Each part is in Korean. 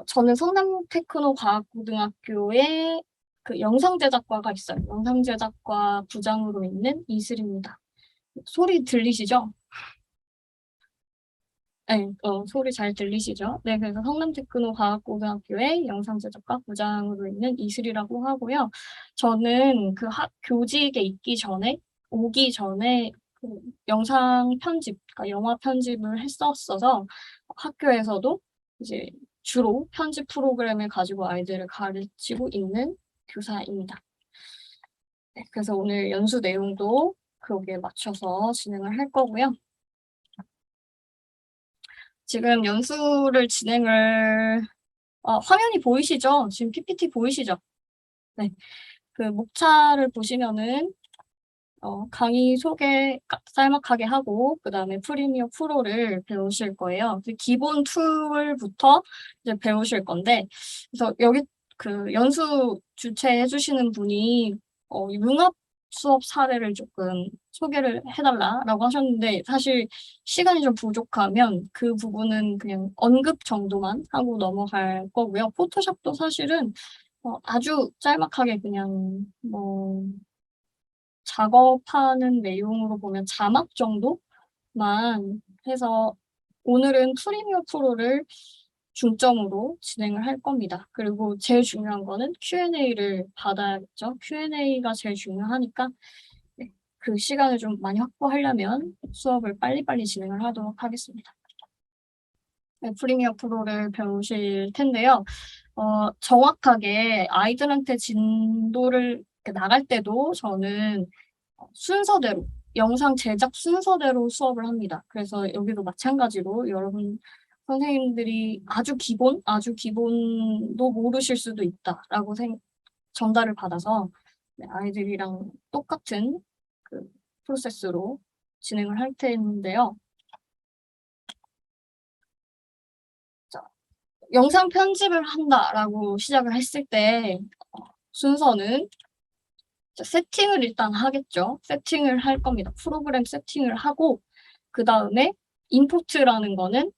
저는 성남테크노과학고등학교에 그 영상제작과가 있어요. 영상제작과 부장으로 있는 이슬입니다. 소리 들리시죠? 네, 소리 잘 들리시죠? 네, 그래서 성남테크노과학고등학교의 영상제작과 부장으로 있는 이슬이라고 하고요. 저는 그 교직에 오기 전에 그 영상 편집, 그러니까 영화 편집을 했었어서 학교에서도 이제 주로 편집 프로그램을 가지고 아이들을 가르치고 있는 교사입니다. 네, 그래서 오늘 연수 내용도 그거기에 맞춰서 진행을 할 거고요. 지금 연수를 화면이 보이시죠? 지금 PPT 보이시죠? 네. 그 목차를 보시면은, 강의 소개 짤막하게 하고, 그 다음에 프리미어 프로를 배우실 거예요. 기본 툴부터 이제 배우실 건데, 그래서 여기 그 연수 주최해 주시는 분이, 융합 수업 사례를 조금 소개를 해달라라고 하셨는데, 사실 시간이 좀 부족하면 그 부분은 그냥 언급 정도만 하고 넘어갈 거고요. 포토샵도 사실은 아주 짤막하게 그냥 뭐 작업하는 내용으로 보면 자막 정도만 해서 오늘은 프리미어 프로를 중점으로 진행을 할 겁니다. 그리고 제일 중요한 거는 Q&A를 받아야겠죠. Q&A가 제일 중요하니까 네, 그 시간을 좀 많이 확보하려면 수업을 빨리빨리 진행을 하도록 하겠습니다. 네, 프리미어 프로를 배우실 텐데요. 정확하게 아이들한테 진도를 이렇게 나갈 때도 저는 순서대로, 영상 제작 순서대로 수업을 합니다. 그래서 여기도 마찬가지로 여러분 선생님들이 아주 기본도 모르실 수도 있다라고 전달을 받아서 네, 아이들이랑 똑같은 그 프로세스로 진행을 할 텐데요. 자, 영상 편집을 한다라고 시작을 했을 때 순서는 세팅을 일단 하겠죠. 세팅을 할 겁니다. 프로그램 세팅을 하고 그 다음에 임포트라는 거는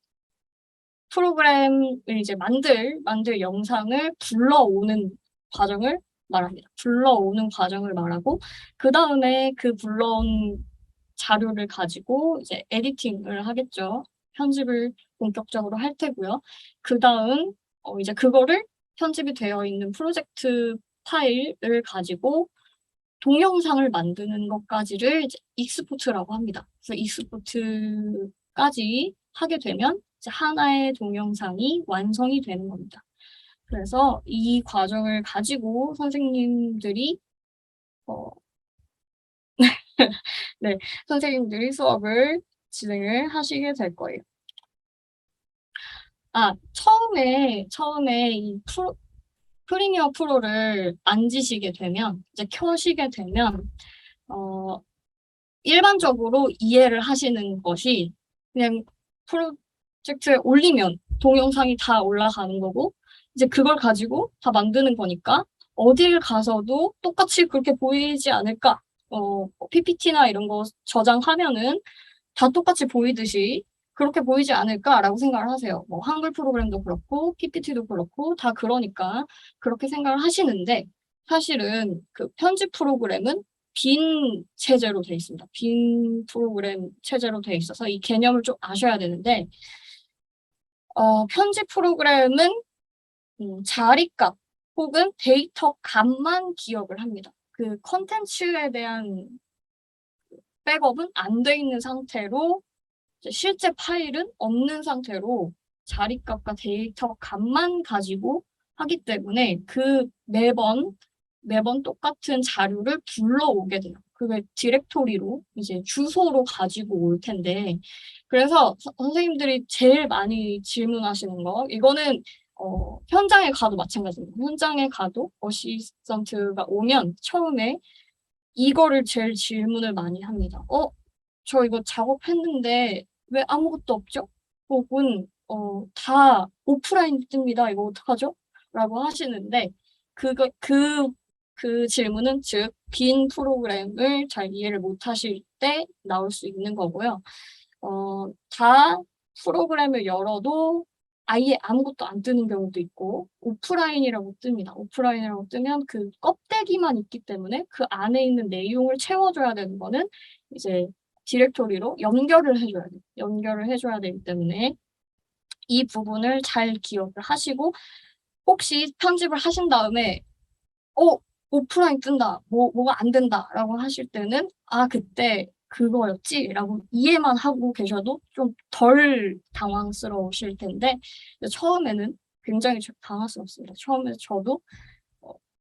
프로그램을 이제 만들 영상을 불러오는 과정을 말합니다. 불러오는 과정을 말하고 그 다음에 그 불러온 자료를 가지고 이제 에디팅을 하겠죠. 편집을 본격적으로 할 테고요. 그 다음 이제 그거를 편집이 되어 있는 프로젝트 파일을 가지고 동영상을 만드는 것까지를 이제 익스포트라고 합니다. 그래서 익스포트까지 하게 되면 이제 하나의 동영상이 완성이 되는 겁니다. 그래서 이 과정을 가지고 선생님들이 어, 네, 선생님들이 수업을 진행을 하시게 될 거예요. 처음에 이 프리미어 프로를 만지시게 되면, 이제 켜시게 되면, 어, 일반적으로 이해를 하시는 것이 그냥 프로젝트에 올리면 동영상이 다 올라가는 거고 이제 그걸 가지고 다 만드는 거니까 어딜 가서도 똑같이 그렇게 보이지 않을까? PPT나 이런 거 저장하면은 다 똑같이 보이듯이 그렇게 보이지 않을까라고 생각을 하세요. 뭐 한글 프로그램도 그렇고 PPT도 그렇고 다 그러니까 그렇게 생각을 하시는데 사실은 그 편집 프로그램은 빈 체제로 돼 있습니다. 빈 프로그램 체제로 돼 있어서 이 개념을 좀 아셔야 되는데 편집 프로그램은 자리값 혹은 데이터 값만 기억을 합니다. 그 컨텐츠에 대한 백업은 안 돼 있는 상태로 실제 파일은 없는 상태로 자리값과 데이터 값만 가지고 하기 때문에 그 매번 똑같은 자료를 불러오게 돼요. 그게 디렉토리로 이제 주소로 가지고 올 텐데 그래서 선생님들이 제일 많이 질문하시는 거 이거는 현장에 가도 마찬가지입니다. 현장에 가도 어시스턴트가 오면 처음에 이거를 제일 질문을 많이 합니다. 저 이거 작업했는데 왜 아무것도 없죠? 혹은 다 오프라인 뜹니다. 이거 어떡하죠? 라고 하시는데 그거 그 질문은 즉 빈 프로그램을 잘 이해를 못 하실 때 나올 수 있는 거고요. 다 프로그램을 열어도 아예 아무것도 안 뜨는 경우도 있고 오프라인이라고 뜹니다. 오프라인이라고 뜨면 그 껍데기만 있기 때문에 그 안에 있는 내용을 채워줘야 되는 거는 이제 디렉토리로 연결을 해줘야 돼요. 연결을 해줘야 되기 때문에 이 부분을 잘 기억을 하시고 혹시 편집을 하신 다음에 오프라인 뜬다. 뭐가 안 된다라고 하실 때는 그때 그거였지라고 이해만 하고 계셔도 좀 덜 당황스러우실 텐데 처음에는 굉장히 당황스럽습니다. 처음에 저도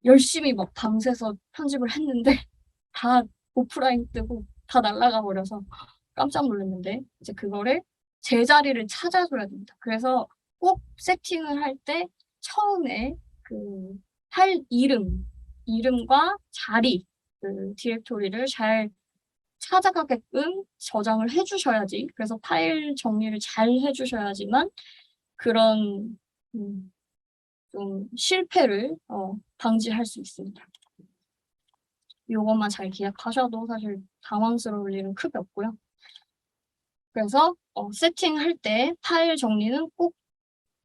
열심히 막 밤새서 편집을 했는데 다 오프라인 뜨고 다 날아가 버려서 깜짝 놀랐는데 이제 그거를 제자리를 찾아줘야 됩니다. 그래서 꼭 세팅을 할 때 처음에 그 파일 이름과 자리, 그 디렉토리를 잘 찾아가게끔 저장을 해주셔야지. 그래서 파일 정리를 잘 해주셔야지만 그런 좀 실패를 방지할 수 있습니다. 요것만 잘 기억하셔도 사실 당황스러울 일은 크게 없고요. 그래서 세팅할 때 파일 정리는 꼭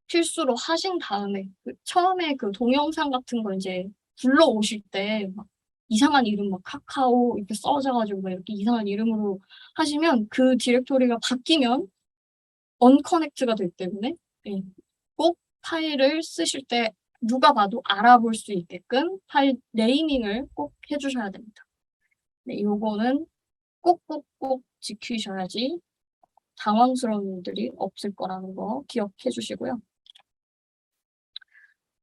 필수로 하신 다음에 처음에 그 동영상 같은 거 이제 불러오실 때 막 이상한 이름 막 카카오 이렇게 써져가지고 막 이렇게 이상한 이름으로 하시면 그 디렉토리가 바뀌면 언커넥트가 되기 때문에 꼭 파일을 쓰실 때 누가 봐도 알아볼 수 있게끔 파일 네이밍을 꼭 해주셔야 됩니다. 네, 요거는 꼭꼭꼭 지키셔야지 당황스러운 일들이 없을 거라는 거 기억해 주시고요.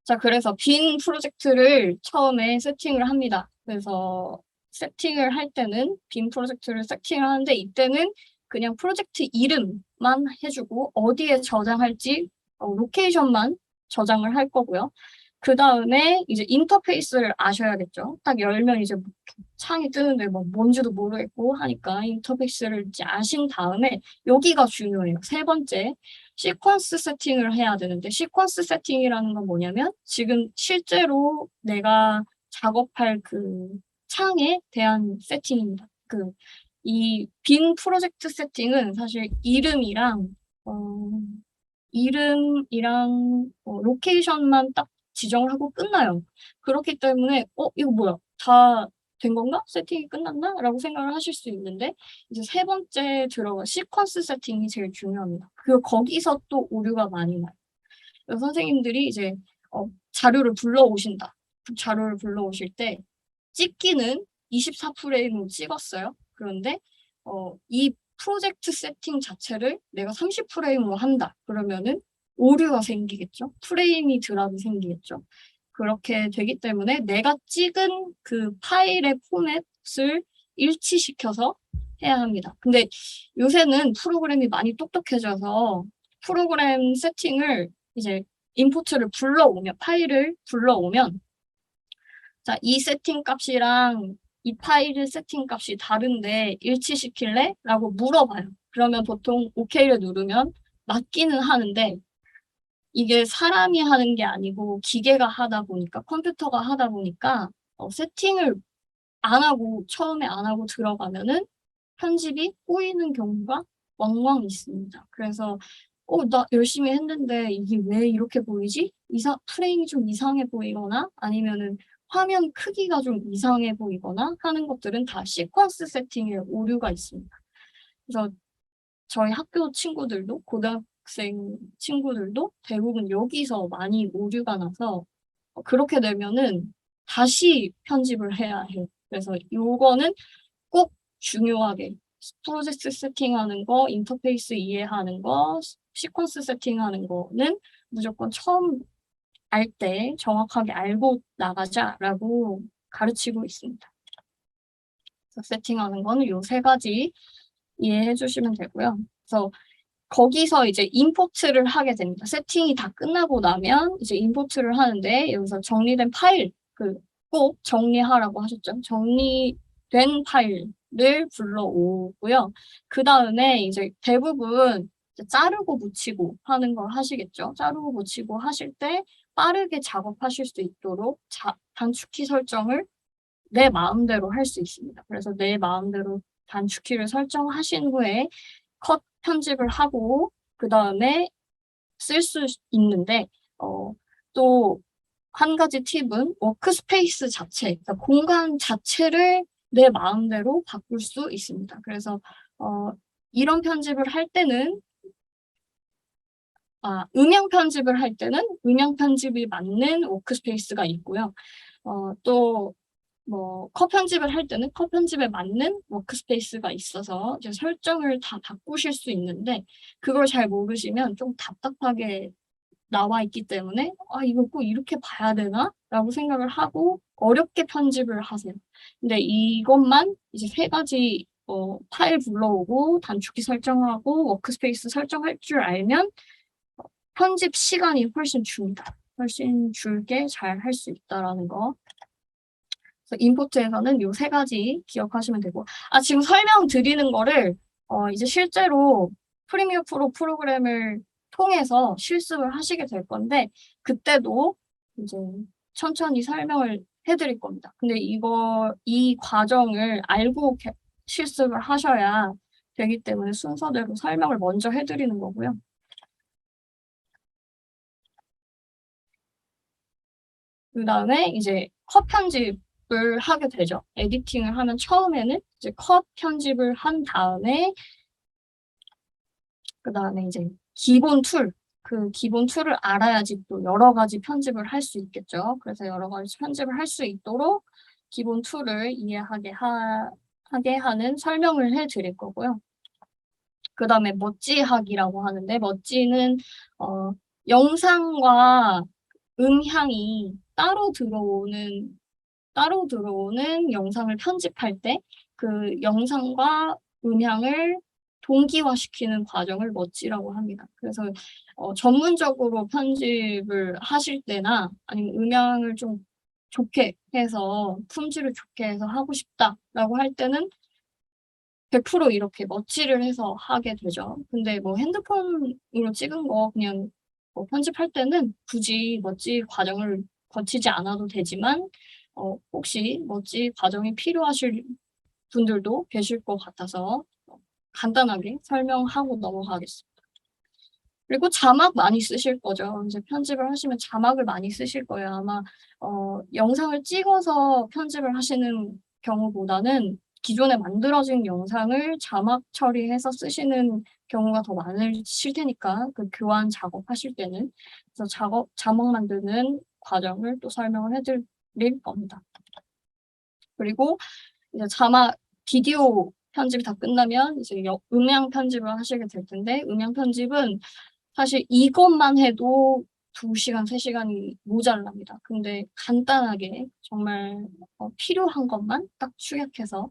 자, 그래서 빈 프로젝트를 처음에 세팅을 합니다. 그래서 세팅을 할 때는 빈 프로젝트를 세팅을 하는데 이때는 그냥 프로젝트 이름만 해주고 어디에 저장할지 로케이션만 저장을 할 거고요. 그 다음에 이제 인터페이스를 아셔야겠죠. 딱 열면 이제 창이 뜨는데 뭐 뭔지도 모르겠고 하니까 인터페이스를 이제 아신 다음에 여기가 중요해요. 세 번째, 시퀀스 세팅을 해야 되는데 시퀀스 세팅이라는 건 뭐냐면 지금 실제로 내가 작업할 그 창에 대한 세팅입니다. 이 빈 프로젝트 세팅은 사실 이름이랑 로케이션만 딱 지정을 하고 끝나요. 그렇기 때문에 이거 뭐야? 다 된 건가? 세팅이 끝났나? 라고 생각을 하실 수 있는데 이제 세 번째 들어가 시퀀스 세팅이 제일 중요합니다. 거기서 또 오류가 많이 나요. 그래서 선생님들이 이제 자료를 불러오신다. 그 자료를 불러오실 때 찍기는 24프레임으로 찍었어요. 그런데 이 프로젝트 세팅 자체를 내가 30프레임으로 한다. 그러면은 오류가 생기겠죠. 프레임이 드랍이 생기겠죠. 그렇게 되기 때문에 내가 찍은 그 파일의 포맷을 일치시켜서 해야 합니다. 근데 요새는 프로그램이 많이 똑똑해져서 프로그램 세팅을 이제 인포트를 파일을 불러오면 자, 이 세팅 값이랑 이 파일의 세팅 값이 다른데 일치시킬래? 라고 물어봐요. 그러면 보통 OK를 누르면 맞기는 하는데 이게 사람이 하는 게 아니고 기계가 하다 보니까 컴퓨터가 하다 보니까 세팅을 처음에 안 하고 들어가면은 편집이 꼬이는 경우가 왕왕 있습니다. 그래서 나 열심히 했는데 이게 왜 이렇게 보이지? 프레임이 좀 이상해 보이거나 아니면은 화면 크기가 좀 이상해 보이거나 하는 것들은 다 시퀀스 세팅에 오류가 있습니다. 그래서 저희 학교 친구들도 고등학생 친구들도 대부분 여기서 많이 오류가 나서 그렇게 되면은 다시 편집을 해야 해요. 그래서 요거는 꼭 중요하게 프로젝트 세팅하는 거, 인터페이스 이해하는 거, 시퀀스 세팅하는 거는 무조건 처음 알 때 정확하게 알고 나가자라고 가르치고 있습니다. 세팅하는 거는 요 세 가지 이해해 주시면 되고요. 그래서 거기서 이제 임포트를 하게 됩니다. 세팅이 다 끝나고 나면 이제 임포트를 하는데 여기서 정리된 파일, 꼭 정리하라고 하셨죠. 정리된 파일을 불러오고요. 그 다음에 이제 대부분 이제 자르고 붙이고 하는 걸 하시겠죠. 자르고 붙이고 하실 때 빠르게 작업하실 수 있도록 단축키 설정을 내 마음대로 할 수 있습니다. 그래서 내 마음대로 단축키를 설정하신 후에 컷 편집을 하고 그 다음에 쓸 수 있는데 또 한 가지 팁은 워크스페이스 자체, 그러니까 공간 자체를 내 마음대로 바꿀 수 있습니다. 그래서 이런 편집을 할 때는 음향 편집을 할 때는 음향 편집이 맞는 워크스페이스가 있고요. 또 컷 편집을 할 때는 컷 편집에 맞는 워크스페이스가 있어서 이제 설정을 다 바꾸실 수 있는데 그걸 잘 모르시면 좀 답답하게 나와 있기 때문에 '아 이걸 꼭 이렇게 봐야 되나?' 라고 생각을 하고 어렵게 편집을 하세요. 근데 이것만 이제 3 가지 파일 불러오고 단축키 설정하고 워크스페이스 설정할 줄 알면 편집 시간이 훨씬 줍니다. 훨씬 줄게 잘 할 수 있다라는 거. 그래서 임포트에서는 요 3 가지 기억하시면 되고 지금 설명드리는 거를 이제 실제로 프리미어 프로 프로그램을 통해서 실습을 하시게 될 건데 그때도 이제 천천히 설명을 해 드릴 겁니다. 근데 이 과정을 알고 실습을 하셔야 되기 때문에 순서대로 설명을 먼저 해 드리는 거고요. 그다음에 이제 컷 편집을 하게 되죠. 에디팅을 하면 처음에는 이제 컷 편집을 한 다음에 그다음에 이제 기본 툴, 그 기본 툴을 알아야지 또 여러 가지 편집을 할 수 있겠죠. 그래서 여러 가지 편집을 할 수 있도록 기본 툴을 이해하게 하게 하는 설명을 해 드릴 거고요. 그다음에 멋지하기라고 하는데 멋지는 영상과 음향이 따로 들어오는 영상을 편집할 때 그 영상과 음향을 동기화시키는 과정을 멋지라고 합니다. 그래서 전문적으로 편집을 하실 때나 아니면 음향을 좀 좋게 해서 품질을 좋게 해서 하고 싶다라고 할 때는 100% 이렇게 멋지를 해서 하게 되죠. 근데 뭐 핸드폰으로 찍은 거 그냥 편집할 때는 굳이 멋지 과정을 거치지 않아도 되지만 혹시 멋지 과정이 필요하실 분들도 계실 것 같아서 간단하게 설명하고 넘어가겠습니다. 그리고 자막 많이 쓰실 거죠. 이제 편집을 하시면 자막을 많이 쓰실 거예요. 아마 영상을 찍어서 편집을 하시는 경우보다는 기존에 만들어진 영상을 자막 처리해서 쓰시는 경우가 더 많으실 테니까 그 교환 작업하실 때는. 그래서 자막 만드는 과정을 또 설명을 해 드릴 겁니다. 그리고 이제 비디오 편집이 다 끝나면 이제 음향 편집을 하시게 될 텐데 음향 편집은 사실 이것만 해도 2 시간, 3 시간이 모자랍니다. 근데 간단하게 정말 필요한 것만 딱 축약해서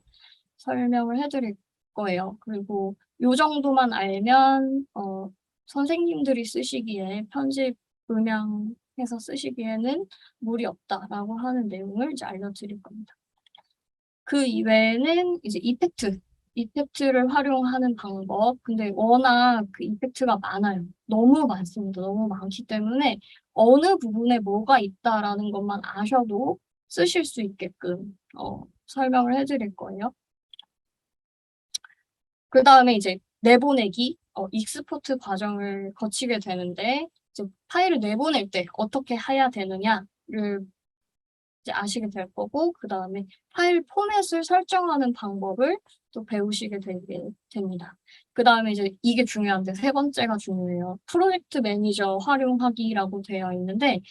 설명을 해 드릴 거예요. 그리고 요 정도만 알면 선생님들이 쓰시기에 편집 음향해서 쓰시기에는 무리 없다라고 하는 내용을 이제 알려드릴 겁니다. 그 이외에는 이제 이펙트를 활용하는 방법. 근데 워낙 그 이펙트가 많아요. 너무 많습니다. 너무 많기 때문에 어느 부분에 뭐가 있다라는 것만 아셔도 쓰실 수 있게끔 설명을 해 드릴 거예요. 그다음에 이제 내보내기, 익스포트 과정을 거치게 되는데 이제 파일을 내보낼 때 어떻게 해야 되느냐를 이제 아시게 될 거고 그다음에 파일 포맷을 설정하는 방법을 또 배우시게 되게 됩니다. 그다음에 이제 이게 중요한데 3 번째가 중요해요. 프로젝트 매니저 활용하기라고 되어 있는데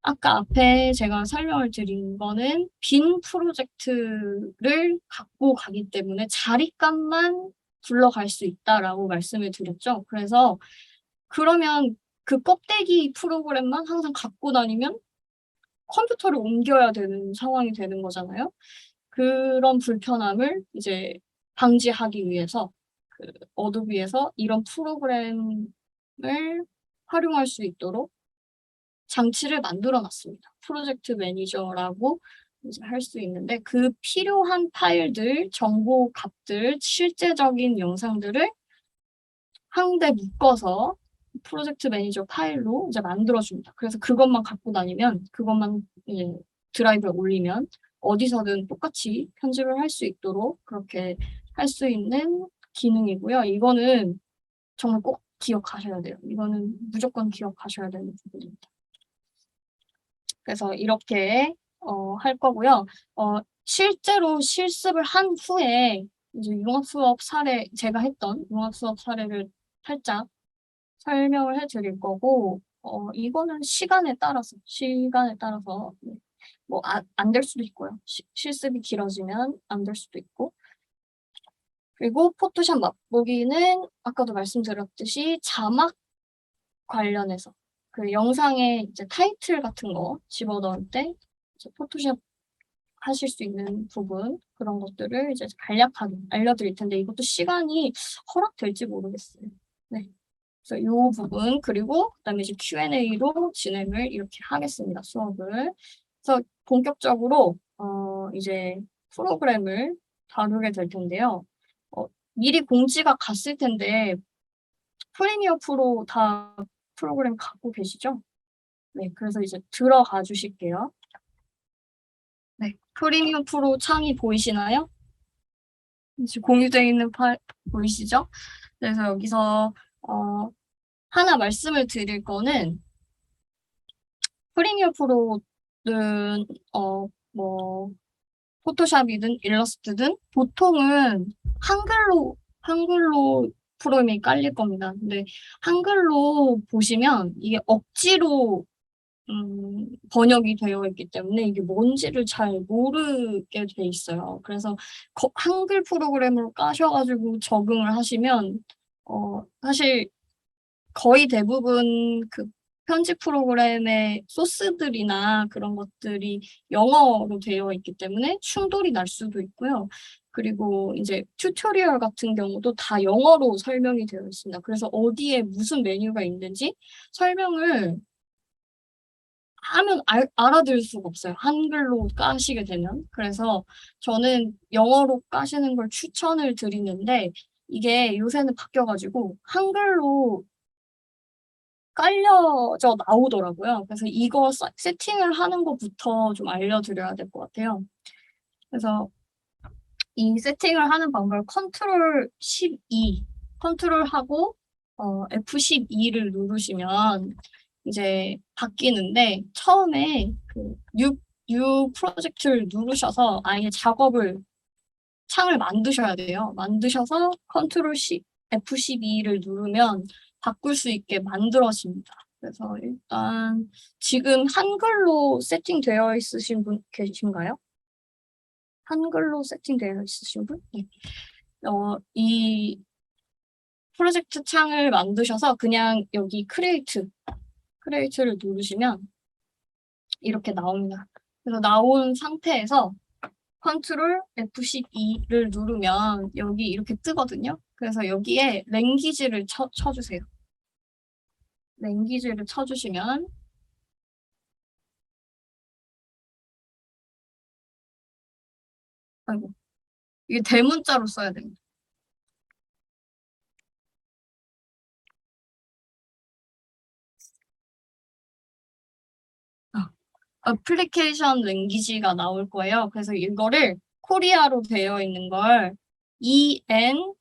아까 앞에 제가 설명을 드린 거는 빈 프로젝트를 갖고 가기 때문에 자리값만 굴러갈 수 있다라고 말씀을 드렸죠. 그래서 그러면 그 껍데기 프로그램만 항상 갖고 다니면 컴퓨터를 옮겨야 되는 상황이 되는 거잖아요. 그런 불편함을 이제 방지하기 위해서 어도비에서 이런 프로그램을 활용할 수 있도록 장치를 만들어 놨습니다. 프로젝트 매니저라고 이제 할 수 있는데 그 필요한 파일들, 정보 값들, 실제적인 영상들을 한 군데 묶어서 프로젝트 매니저 파일로 이제 만들어 줍니다. 그래서 그것만 갖고 다니면 그것만 이제 드라이브에 올리면 어디서든 똑같이 편집을 할 수 있도록 그렇게 할 수 있는 기능이고요. 이거는 정말 꼭 기억하셔야 돼요. 이거는 무조건 기억하셔야 되는 부분입니다. 그래서 이렇게 할 거고요. 실제로 실습을 한 후에 이제 융합 수업 사례, 제가 했던 융합 수업 사례를 살짝 설명을 해드릴 거고, 이거는 시간에 따라서 네. 뭐 안 될 수도 있고요. 실습이 길어지면 안 될 수도 있고. 그리고 포토샵 맛보기는 아까도 말씀드렸듯이 자막 관련해서 그 영상에 이제 타이틀 같은 거 집어넣을 때 이제 포토샵 하실 수 있는 부분 그런 것들을 이제 간략하게 알려드릴 텐데 이것도 시간이 허락될지 모르겠어요. 네. 그래서 이 부분 그리고 그다음에 이제 Q&A로 진행을 이렇게 하겠습니다. 수업을. 그래서 본격적으로 이제 프로그램을 다루게 될 텐데요. 미리 공지가 갔을 텐데 프리미어 프로 다 프로그램 갖고 계시죠? 네, 그래서 이제 들어가 주실게요. 네, 프리미어 프로 창이 보이시나요? 지금 공유되어 있는 파일 보이시죠? 그래서 여기서 하나 말씀을 드릴 거는 프리미어 프로는 뭐 포토샵이든 일러스트든 보통은 한글로 프로그램이 깔릴 겁니다. 근데 한글로 보시면 이게 억지로 번역이 되어 있기 때문에 이게 뭔지를 잘 모르게 돼 있어요. 그래서 한글 프로그램으로 까셔가지고 적응을 하시면 사실 거의 대부분 그 편집 프로그램의 소스들이나 그런 것들이 영어로 되어 있기 때문에 충돌이 날 수도 있고요. 그리고 이제 튜토리얼 같은 경우도 다 영어로 설명이 되어 있습니다. 그래서 어디에 무슨 메뉴가 있는지 설명을 하면 알아들을 수가 없어요. 한글로 까시게 되면. 그래서 저는 영어로 까시는 걸 추천을 드리는데 이게 요새는 바뀌어가지고 한글로 깔려져 나오더라고요. 그래서 이거 세팅을 하는 것부터 좀 알려드려야 될 것 같아요. 그래서 이 세팅을 하는 방법을 컨트롤 12, 컨트롤하고 F12를 누르시면 이제 바뀌는데 처음에 그 new 프로젝트를 누르셔서 아예 창을 만드셔야 돼요. 만드셔서 컨트롤 F12를 누르면 바꿀 수 있게 만들어집니다. 그래서 일단 지금 한글로 세팅되어 있으신 분 계신가요? 한글로 세팅되어 있으신 분? 네. 이 프로젝트 창을 만드셔서 그냥 여기 크리에이트를 누르시면 이렇게 나옵니다. 그래서 나온 상태에서 컨트롤 F12를 누르면 여기 이렇게 뜨거든요. 그래서 여기에 랭귀지를 쳐주세요. 랭귀지를 쳐주시면 아이고 이게 대문자로 써야 됩니다. 어플리케이션 랭귀지가 나올 거예요. 그래서 이거를 코리아로 되어 있는 걸 EN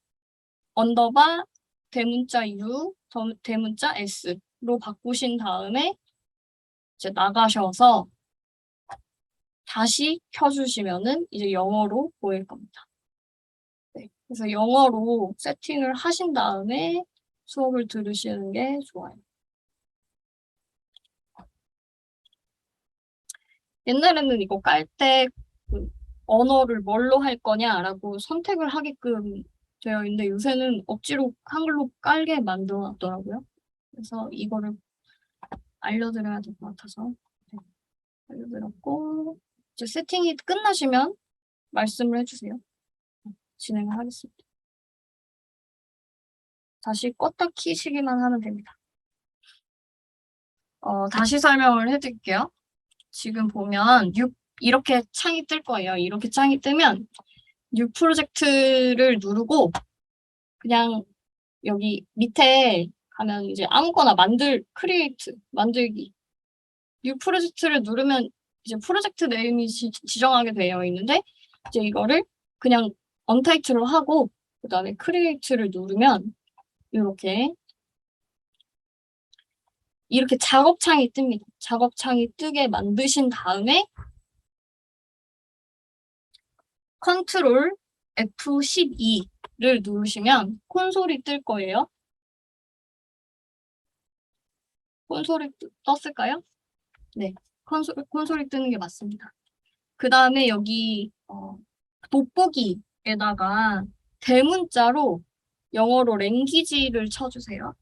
언더바 대문자 U 대문자 S로 바꾸신 다음에 이제 나가셔서 다시 켜주시면은 이제 영어로 보일 겁니다. 네. 그래서 영어로 세팅을 하신 다음에 수업을 들으시는 게 좋아요. 옛날에는 이거 깔때 그 언어를 뭘로 할 거냐라고 선택을 하게끔 되어 있는데 요새는 억지로 한글로 깔게 만들어놨더라고요. 그래서 이거를 알려드려야 될 것 같아서 네, 알려드렸고 이제 세팅이 끝나시면 말씀을 해주세요. 진행을 하겠습니다. 다시 껐다 키시기만 하면 됩니다. 다시 설명을 해드릴게요. 지금 보면 이렇게 창이 뜰 거예요. 이렇게 창이 뜨면 뉴 프로젝트를 누르고 그냥 여기 밑에 가면 이제 아무거나 크리에이트, 만들기. 뉴 프로젝트를 누르면 이제 프로젝트 네임이 지정하게 되어 있는데 이제 이거를 그냥 언타이틀로 하고 그다음에 크리에이트를 누르면 이렇게 이렇게 작업창이 뜹니다. 작업창이 뜨게 만드신 다음에 컨트롤 F12를 누르시면 콘솔이 뜰 거예요. 콘솔이 떴을까요? 네, 콘솔이 뜨는 게 맞습니다. 그 다음에 여기 돋보기에다가 대문자로 영어로 랭귀지를 쳐주세요.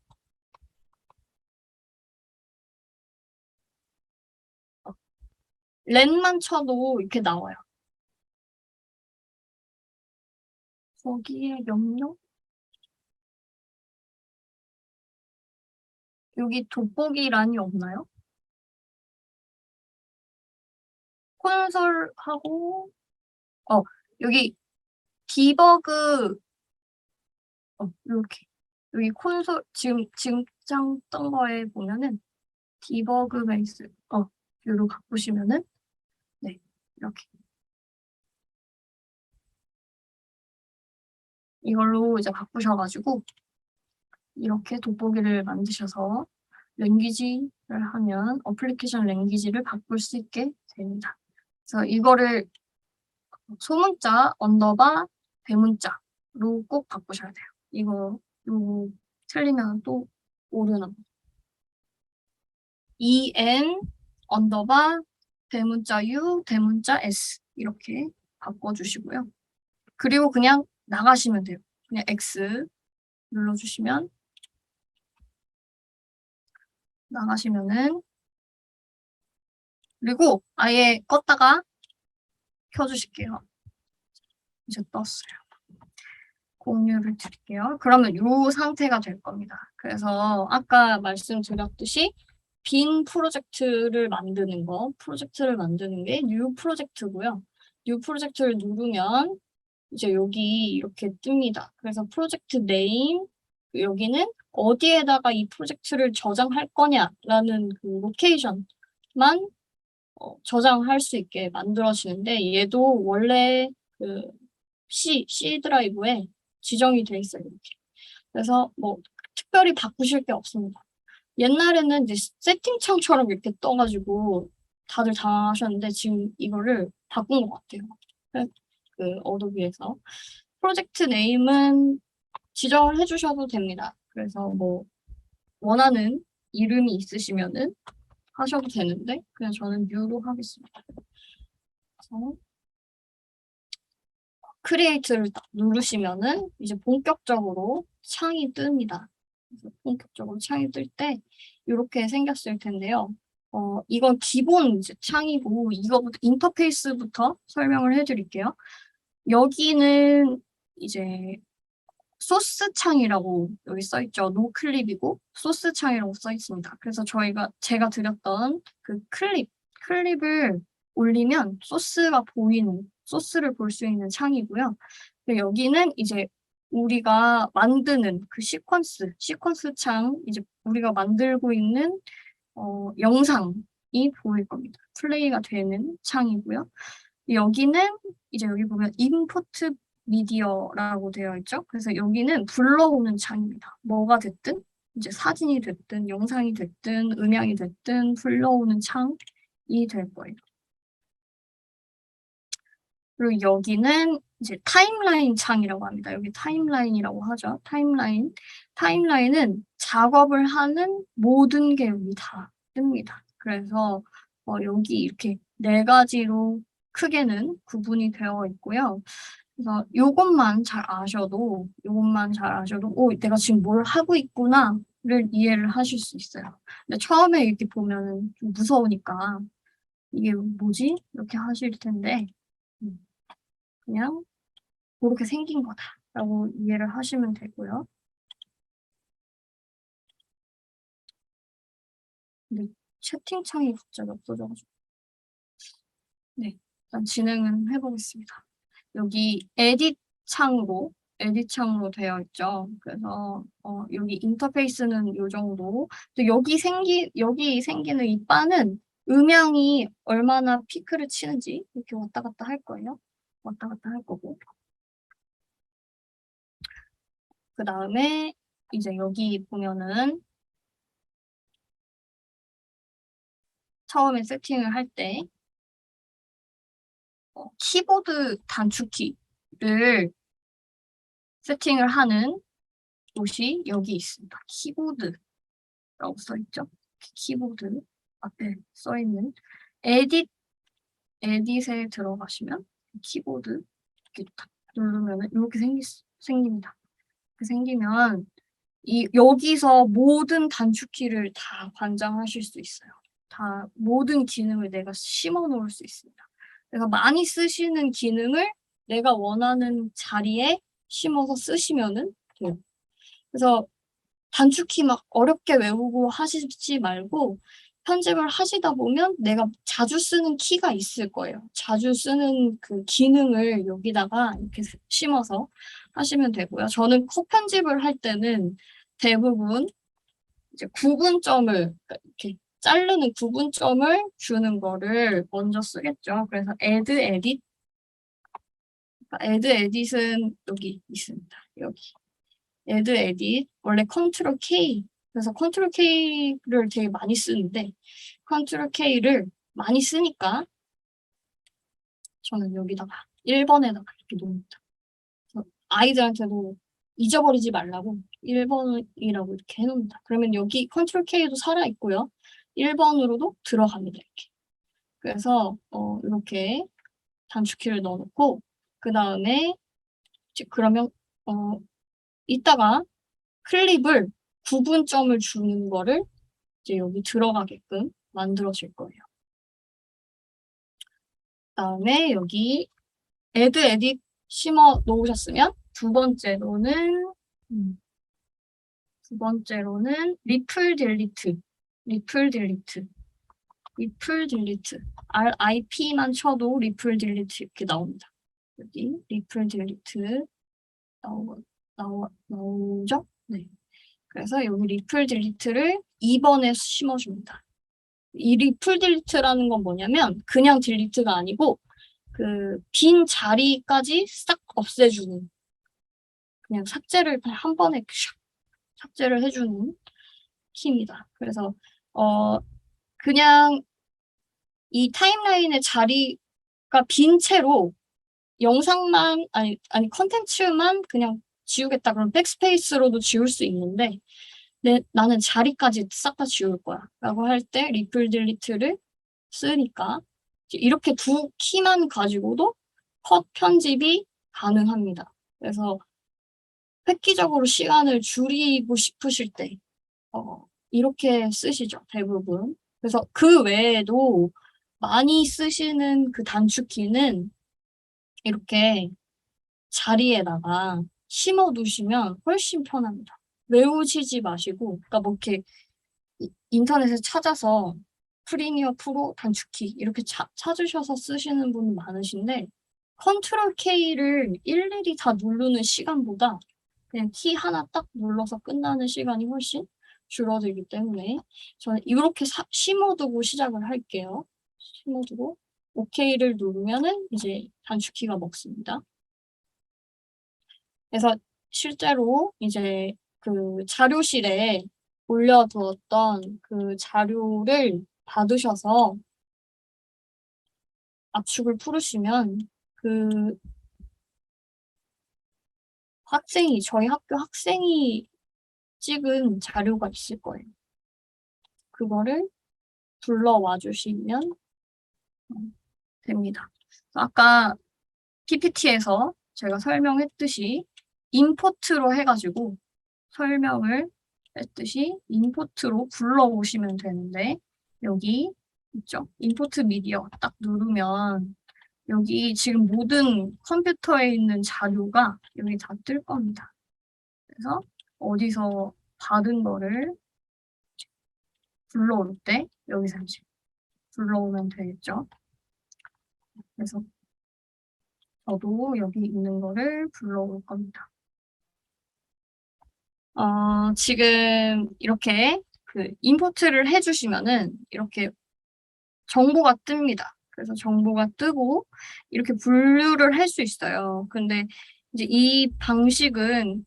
렌만 쳐도 이렇게 나와요. 거기에 명령? 여기 돋보기란이 없나요? 콘솔하고 여기 디버그 이렇게 여기 콘솔 지금 짱 뜬 거에 보면은 디버그 베이스 로 바꾸시면은 네 이렇게 이걸로 이제 바꾸셔가지고 이렇게 돋보기를 만드셔서 랭귀지를 하면 어플리케이션 랭귀지를 바꿀 수 있게 됩니다. 그래서 이거를 소문자 언더바 대문자로 꼭 바꾸셔야 돼요. 이거 틀리면 또 오류는 en 언더바 대문자 u 대문자 s 이렇게 바꿔주시고요. 그리고 그냥 나가시면 돼요. 그냥 x 눌러주시면 나가시면은 그리고 아예 껐다가 켜주실게요. 이제 떴어요. 공유를 드릴게요. 그러면 이 상태가 될 겁니다. 그래서 아까 말씀드렸듯이 빈 프로젝트를 만드는 게 뉴 프로젝트고요. 뉴 프로젝트를 누르면 이제 여기 이렇게 뜹니다. 그래서 프로젝트 네임, 여기는 어디에다가 이 프로젝트를 저장할 거냐라는 그 로케이션만 저장할 수 있게 만들어지는데 얘도 원래 그 C 드라이브에 지정이 돼 있어요. 이렇게. 그래서 뭐 특별히 바꾸실 게 없습니다. 옛날에는 이제 세팅창처럼 이렇게 떠가지고 다들 다 하셨는데 지금 이거를 바꾼 것 같아요. 그 어도비에서. 프로젝트 네임은 지정을 해주셔도 됩니다. 그래서 뭐 원하는 이름이 있으시면은 하셔도 되는데 그냥 저는 뉴로 하겠습니다. 그래서 크리에이트를 딱 누르시면은 이제 본격적으로 창이 뜹니다. 그래서 본격적으로 창이 뜰 때 이렇게 생겼을 텐데요. 이건 기본 이제 창이고 이거부터 인터페이스부터 설명을 해드릴게요. 여기는 이제 소스 창이라고 여기 써 있죠. 노클립이고 소스 창이라고 써 있습니다. 그래서 제가 드렸던 그 클립을 올리면 소스를 볼 수 있는 창이고요. 여기는 이제 우리가 만드는 그 시퀀스 창, 이제 우리가 만들고 있는 영상이 보일 겁니다. 플레이가 되는 창이고요. 여기는 이제 여기 보면 인포트 미디어라고 되어 있죠. 그래서 여기는 불러오는 창입니다. 뭐가 됐든 이제 사진이 됐든 영상이 됐든 음향이 됐든 불러오는 창이 될 거예요. 그리고 여기는 이제 타임라인 창이라고 합니다. 여기 타임라인이라고 하죠. 타임라인은 작업을 하는 모든 게 여기 다 뜹니다. 그래서 여기 이렇게 네 가지로 크게는 구분이 되어 있고요. 그래서 이것만 잘 아셔도 내가 지금 뭘 하고 있구나를 이해를 하실 수 있어요. 근데 처음에 이렇게 보면은 좀 무서우니까 이게 뭐지? 이렇게 하실 텐데 음, 그냥 그렇게 생긴 거다라고 이해를 하시면 되고요. 근데 채팅창이 갑자기 없어져가지고 네, 일단 진행은 해보겠습니다. 여기 에딧 창으로 되어 있죠. 그래서 여기 인터페이스는 이 정도. 또 여기 생기는 이 바는 음향이 얼마나 피크를 치는지 이렇게 왔다 갔다 할 거예요. 왔다 갔다 할 거고. 그 다음에 이제 여기 보면은 처음에 세팅을 할 때 키보드 단축키를 세팅을 하는 곳이 여기 있습니다. 키보드라고 써있죠? 키보드 앞에 써있는 에딧에 들어가시면 키보드 이렇게 딱 누르면 이렇게 생깁니다. 이렇게 생기면 여기서 모든 단축키를 다 관장하실 수 있어요. 다 모든 기능을 내가 심어 놓을 수 있습니다. 그래서 많이 쓰시는 기능을 내가 원하는 자리에 심어서 쓰시면은 돼요. 그래서 단축키 막 어렵게 외우고 하시지 말고 편집을 하시다 보면 내가 자주 쓰는 키가 있을 거예요. 자주 쓰는 그 기능을 여기다가 이렇게 심어서 하시면 되고요. 저는 컷 편집을 할 때는 대부분 이제 구분점을 이렇게 자르는 구분점을 주는 거를 먼저 쓰겠죠. 그래서 add edit, add edit은 여기 있습니다. 여기 add edit 원래 컨트롤 K, 그래서 컨트롤 K를 되게 많이 쓰는데 컨트롤 K를 많이 쓰니까 저는 여기다가 1번에다가 이렇게 놓습니다. 아이들한테도 잊어버리지 말라고 1번이라고 이렇게 해놓습니다. 그러면 여기 컨트롤 K도 살아있고요. 1번으로도 들어갑니다. 이렇게. 그래서 이렇게 단축키를 넣어놓고 그 다음에 그러면 이따가 클립을 구분점을 주는 거를 이제 여기 들어가게끔 만들어질 거예요. 그 다음에 여기 add edit 심어 놓으셨으면 두 번째로는 리플 딜리트 RIP만 쳐도 리플 딜리트 이렇게 나옵니다. 여기 리플 딜리트 나오죠? 네. 그래서 여기 리플 딜리트를 2번에 심어줍니다. 이 리플 딜리트라는 건 뭐냐면 그냥 딜리트가 아니고 그 빈 자리까지 싹 없애주는, 그냥 삭제를 한 번에 삭제를 해주는 키입니다. 그래서 그냥 이 타임라인의 자리가 빈 채로 영상만 아니 컨텐츠만 그냥 지우겠다 그러면 백스페이스로도 지울 수 있는데 나는 자리까지 싹 다 지울 거야 라고 할 때 리플 딜리트를 쓰니까 이렇게 두 키만 가지고도 컷 편집이 가능합니다. 그래서 획기적으로 시간을 줄이고 싶으실 때 이렇게 쓰시죠, 대부분. 그래서 그 외에도 많이 쓰시는 그 단축키는 이렇게 자리에다가 심어 두시면 훨씬 편합니다. 외우시지 마시고, 그러니까 뭐 이렇게 인터넷에 찾아서 프리미어 프로 단축키 이렇게 찾으셔서 쓰시는 분 많으신데 컨트롤 K를 일일이 다 누르는 시간보다 그냥 키 하나 딱 눌러서 끝나는 시간이 훨씬 줄어들기 때문에 저는 이렇게 심어두고 시작을 할게요. 심어두고 OK를 누르면은 이제 단축키가 먹습니다. 그래서 실제로 이제 그 자료실에 올려두었던 그 자료를 받으셔서 압축을 풀으시면 그 저희 학교 학생이 찍은 자료가 있을 거예요. 그거를 불러와 주시면 됩니다. 아까 PPT에서 제가 설명했듯이 임포트로 해가지고 설명을 했듯이 임포트로 불러오시면 되는데 여기 있죠? 임포트 미디어 딱 누르면 여기 지금 모든 컴퓨터에 있는 자료가 여기 다 뜰 겁니다. 그래서 어디서 받은 거를 불러올 때 여기서 이제 불러오면 되겠죠. 그래서 저도 여기 있는 거를 불러올 겁니다. 지금 이렇게 그 임포트를 해주시면은 이렇게 정보가 뜹니다. 그래서 정보가 뜨고 이렇게 분류를 할 수 있어요. 근데 이제 이 방식은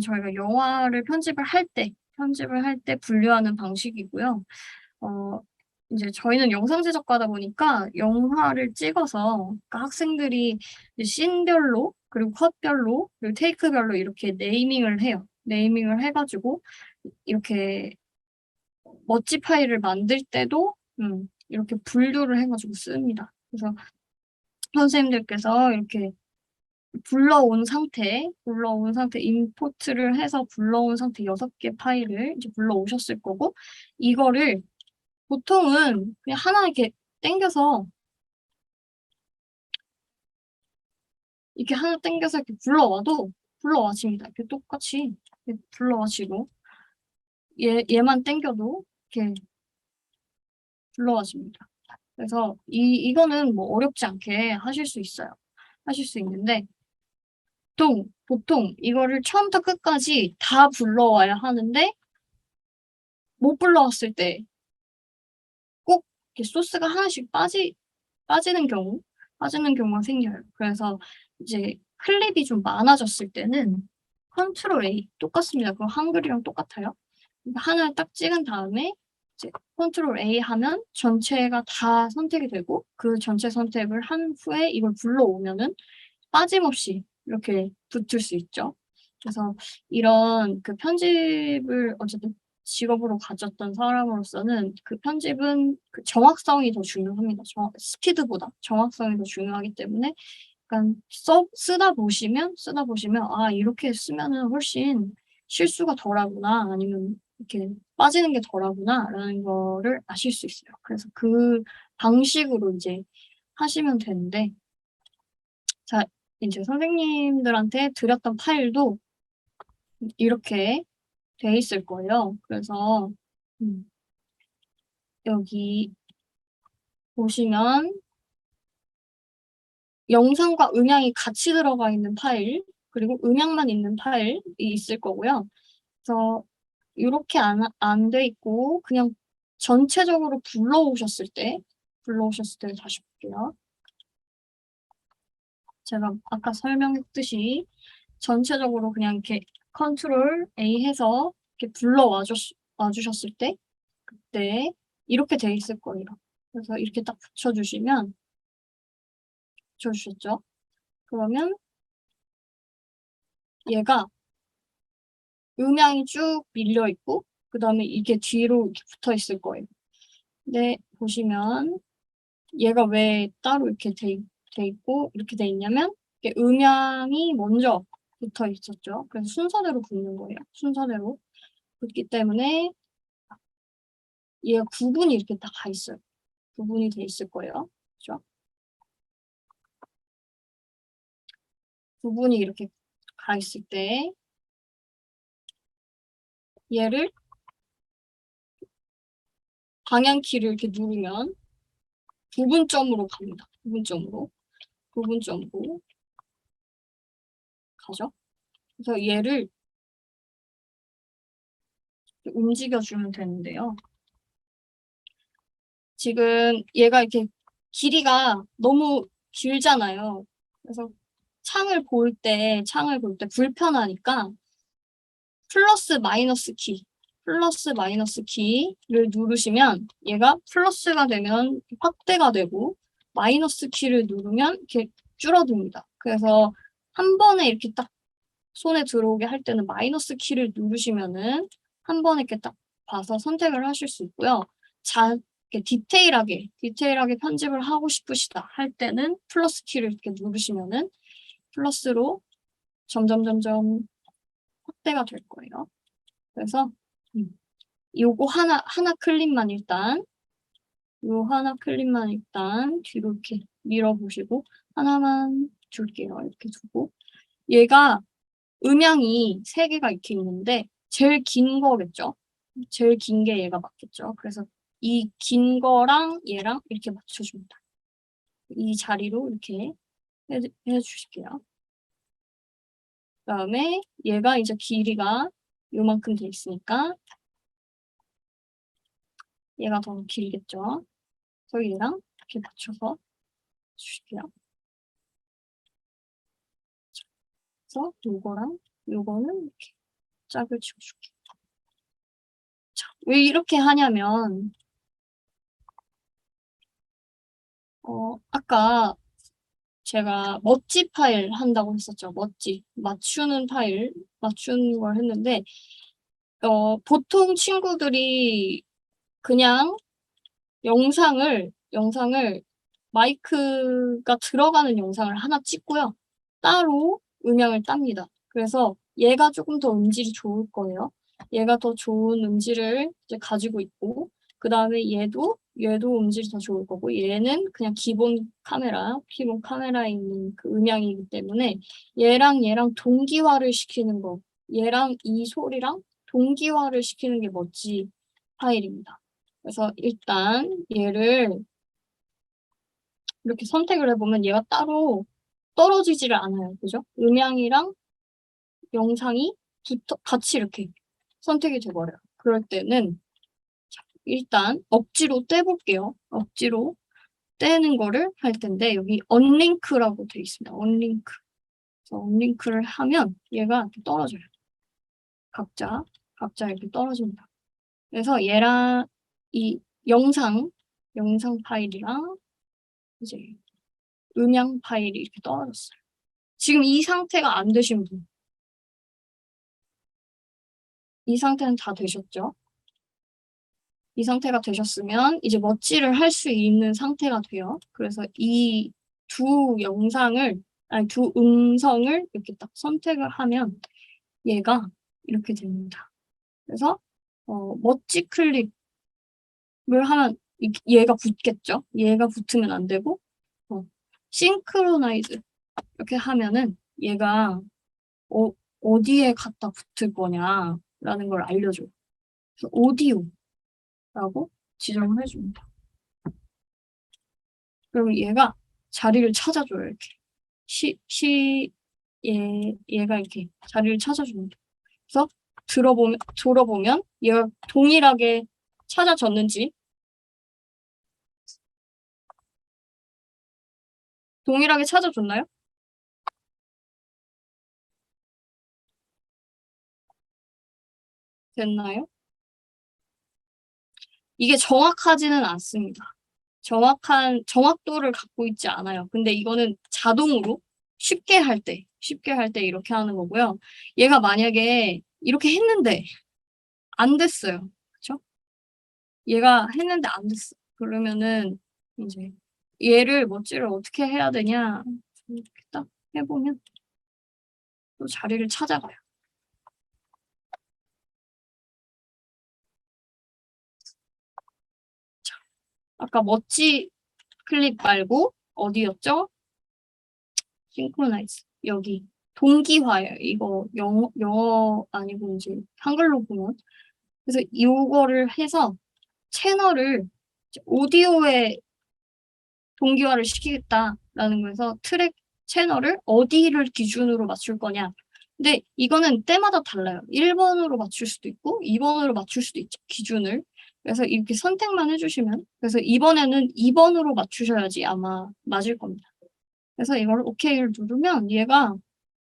저희가 영화를 편집을 할 때 분류하는 방식이고요. 이제 저희는 영상 제작과다 보니까 영화를 찍어서 그러니까 학생들이 이제 씬별로 그리고 컷별로 그리고 테이크별로 이렇게 네이밍을 해요. 네이밍을 해가지고 이렇게 멋지 파일을 만들 때도 이렇게 분류를 해가지고 씁니다. 그래서 선생님들께서 이렇게 불러온 상태, 임포트를 해서 불러온 상태 6개 파일을 이제 불러오셨을 거고, 이거를 보통은 그냥 하나 이렇게 땡겨서, 이렇게 하나 땡겨서 이렇게 불러와집니다. 이렇게 똑같이 이렇게 불러와지고, 얘만 땡겨도 이렇게 불러와집니다. 그래서 이거는 뭐 어렵지 않게 하실 수 있어요. 하실 수 있는데, 보통 이거를 처음부터 끝까지 다 불러와야 하는데, 못 불러왔을 때 꼭 이렇게 소스가 하나씩 빠지는 경우가 생겨요. 그래서 이제 클립이 좀 많아졌을 때는 컨트롤 A 똑같습니다. 그거 한글이랑 똑같아요. 하나를 딱 찍은 다음에 이제 컨트롤 A 하면 전체가 다 선택이 되고 그 전체 선택을 한 후에 이걸 불러오면은 빠짐없이 이렇게 붙을 수 있죠. 그래서 이런 그 편집을 어쨌든 직업으로 가졌던 사람으로서는 그 편집은 그 정확성이 더 중요합니다. 스피드보다 정확성이 더 중요하기 때문에 약간 쓰다 보시면 아 이렇게 쓰면은 훨씬 실수가 덜하구나 아니면 이렇게 빠지는 게 덜하구나라는 거를 아실 수 있어요. 그래서 그 방식으로 이제 하시면 되는데 자 이제 선생님들한테 드렸던 파일도 이렇게 돼 있을 거예요. 그래서 음, 여기 보시면 영상과 음향이 같이 들어가 있는 파일, 그리고 음향만 있는 파일이 있을 거고요. 그래서 이렇게 안 돼 있고 그냥 전체적으로 불러오셨을 때 다시 볼게요. 제가 아까 설명했듯이 전체적으로 그냥 이렇게 컨트롤 A 해서 이렇게 와주셨을 때 그때 이렇게 돼 있을 거예요. 그래서 이렇게 딱 붙여주셨죠? 그러면 얘가 음향이 쭉 밀려 있고 그 다음에 이게 뒤로 이렇게 붙어 있을 거예요. 근데 보시면 얘가 왜 따로 이렇게 돼 있고 이렇게 돼 있냐면 이게 음향이 먼저 붙어 있었죠. 그래서 순서대로 붙는 거예요. 순서대로 붙기 때문에 얘가 구분이 이렇게 딱 가 있어요. 구분이 돼 있을 거예요. 그죠? 구분이 이렇게 가 있을 때 얘를 방향키를 이렇게 누르면 부분점으로 갑니다. 부분점으로 가죠. 그래서 얘를 움직여주면 되는데요. 지금 얘가 이렇게 길이가 너무 길잖아요. 그래서 창을 볼 때 불편하니까 플러스 마이너스 키를 누르시면 얘가 플러스가 되면 확대가 되고 마이너스 키를 누르면 이렇게 줄어듭니다. 그래서 한 번에 이렇게 딱 손에 들어오게 할 때는 마이너스 키를 누르시면은 한 번에 이렇게 딱 봐서 선택을 하실 수 있고요. 이렇게 디테일하게 편집을 하고 싶으시다 할 때는 플러스 키를 이렇게 누르시면은 플러스로 점점 확대가 될 거예요. 그래서 요거 하나 클립만 일단 뒤로 이렇게 밀어보시고 하나만 줄게요. 이렇게 두고 얘가 음향이 3개가 이렇게 있는데 제일 긴 거겠죠? 제일 긴 게 얘가 맞겠죠? 그래서 이 긴 거랑 얘랑 이렇게 맞춰줍니다. 이 자리로 이렇게 해주실게요. 그다음에 얘가 이제 길이가 요만큼 돼 있으니까 얘가 더 길겠죠? 그래서 얘랑 이렇게 맞춰서 주실게요. 그래서 요거는 이렇게 짝을 지어줄게요. 자, 왜 이렇게 하냐면 아까 제가 멋지 파일 한다고 했었죠. 멋지. 맞추는 파일, 맞추는 걸 했는데, 보통 친구들이 그냥 영상을 마이크가 들어가는 영상을 하나 찍고요. 따로 음향을 땁니다. 그래서 얘가 조금 더 음질이 좋을 거예요. 얘가 더 좋은 음질을 이제 가지고 있고, 그 다음에 얘도 음질이 더 좋을 거고, 얘는 그냥 기본 카메라에 있는 그 음향이기 때문에 얘랑 동기화를 시키는 거, 얘랑 이 소리랑 동기화를 시키는 게 멋지 파일입니다. 그래서 일단 얘를 이렇게 선택을 해보면 얘가 따로 떨어지지를 않아요. 그죠? 음향이랑 영상이 같이 이렇게 선택이 돼버려요. 그럴 때는 일단 억지로 떼볼게요. 억지로 떼는 거를 할 텐데 여기 언링크라고 되어 있습니다. 언링크. 그래서 언링크를 하면 얘가 이렇게 떨어져요. 각자 이렇게 떨어집니다. 그래서 얘랑 이 영상 파일이랑 이제 음향 파일이 이렇게 떨어졌어요. 지금 이 상태가 안 되신 분. 이 상태는 다 되셨죠? 이 상태가 되셨으면 이제 멋지를 할 수 있는 상태가 돼요. 그래서 이 두 음성을 이렇게 딱 선택을 하면 얘가 이렇게 됩니다. 그래서 멋지 클립을 하면 얘가 붙겠죠? 얘가 붙으면 안 되고 싱크로나이즈 이렇게 하면은 얘가 어디에 갖다 붙을 거냐라는 걸 알려줘요. 그래서 오디오라고 지정을 해줍니다. 그럼 얘가 자리를 찾아줘요, 이렇게. 얘가 이렇게 자리를 찾아줍니다. 그래서 들어보면 얘가 동일하게 찾아졌는지, 동일하게 찾아줬나요? 됐나요? 이게 정확하지는 않습니다. 정확도를 갖고 있지 않아요. 근데 이거는 자동으로 쉽게 할 때 이렇게 하는 거고요. 얘가 만약에 이렇게 했는데 안 됐어요. 그쵸? 얘가 했는데 안 됐어. 그러면은 이제 얘를 멋지를 어떻게 해야 되냐 이렇게 딱 해보면 또 자리를 찾아가요. 자, 아까 멋지 클립 말고 어디였죠? 싱크로나이즈. 여기 동기화예요. 이거 영어 아니고 이제 한글로 보면. 그래서 이거를 해서 채널을 오디오에 동기화를 시키겠다라는 거에서 트랙 채널을 어디를 기준으로 맞출 거냐. 근데 이거는 때마다 달라요. 1번으로 맞출 수도 있고 2번으로 맞출 수도 있죠. 기준을. 그래서 이렇게 선택만 해주시면 그래서 이번에는 2번으로 맞추셔야지 아마 맞을 겁니다. 그래서 이걸 OK를 누르면 얘가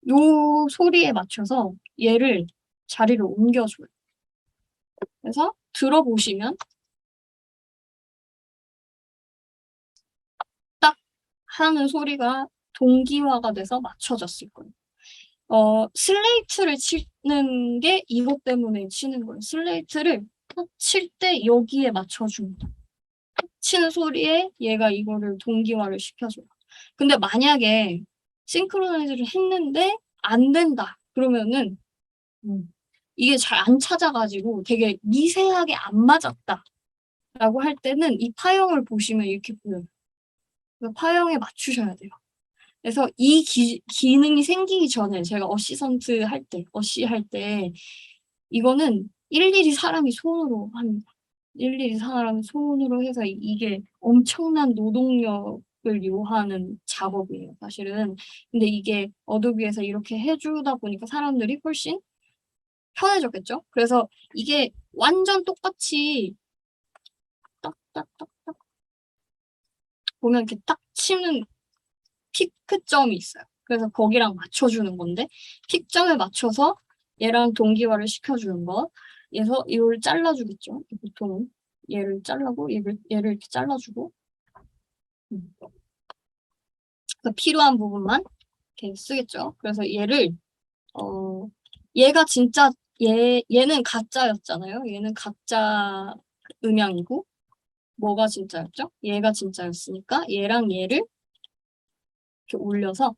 요 소리에 맞춰서 얘를 자리를 옮겨줘요. 그래서 들어보시면 딱 하는 소리가 동기화가 돼서 맞춰졌을 거예요. 슬레이트를 치는 게 이것 때문에 치는 거예요. 슬레이트를 칠 때 여기에 맞춰줍니다. 치는 소리에 얘가 이거를 동기화를 시켜줘요. 근데 만약에 싱크로나이즈를 했는데 안 된다. 그러면은 이게 잘 안 찾아가지고 되게 미세하게 안 맞았다. 라고 할 때는 이 파형을 보시면 이렇게 보여요. 파형에 맞추셔야 돼요. 그래서 이 기능이 생기기 전에 제가 어시 할 때 이거는 일일이 사람이 손으로 합니다. 일일이 사람이 손으로 해서 이게 엄청난 노동력을 요하는 작업이에요, 사실은. 근데 이게 어도비에서 이렇게 해주다 보니까 사람들이 훨씬 편해졌겠죠? 그래서 이게 완전 똑같이 딱딱딱딱 보면 이렇게 딱 치는 피크점이 있어요. 그래서 거기랑 맞춰주는 건데 픽점에 맞춰서 얘랑 동기화를 시켜주는 거. 그래서 이걸 잘라주겠죠. 보통은 얘를 자르고 얘를 이렇게 잘라주고 그 필요한 부분만 이렇게 쓰겠죠. 그래서 얘가 진짜 얘는 가짜였잖아요. 얘는 가짜 음향이고 뭐가 진짜였죠? 얘가 진짜였으니까 얘랑 얘를 이렇게 올려서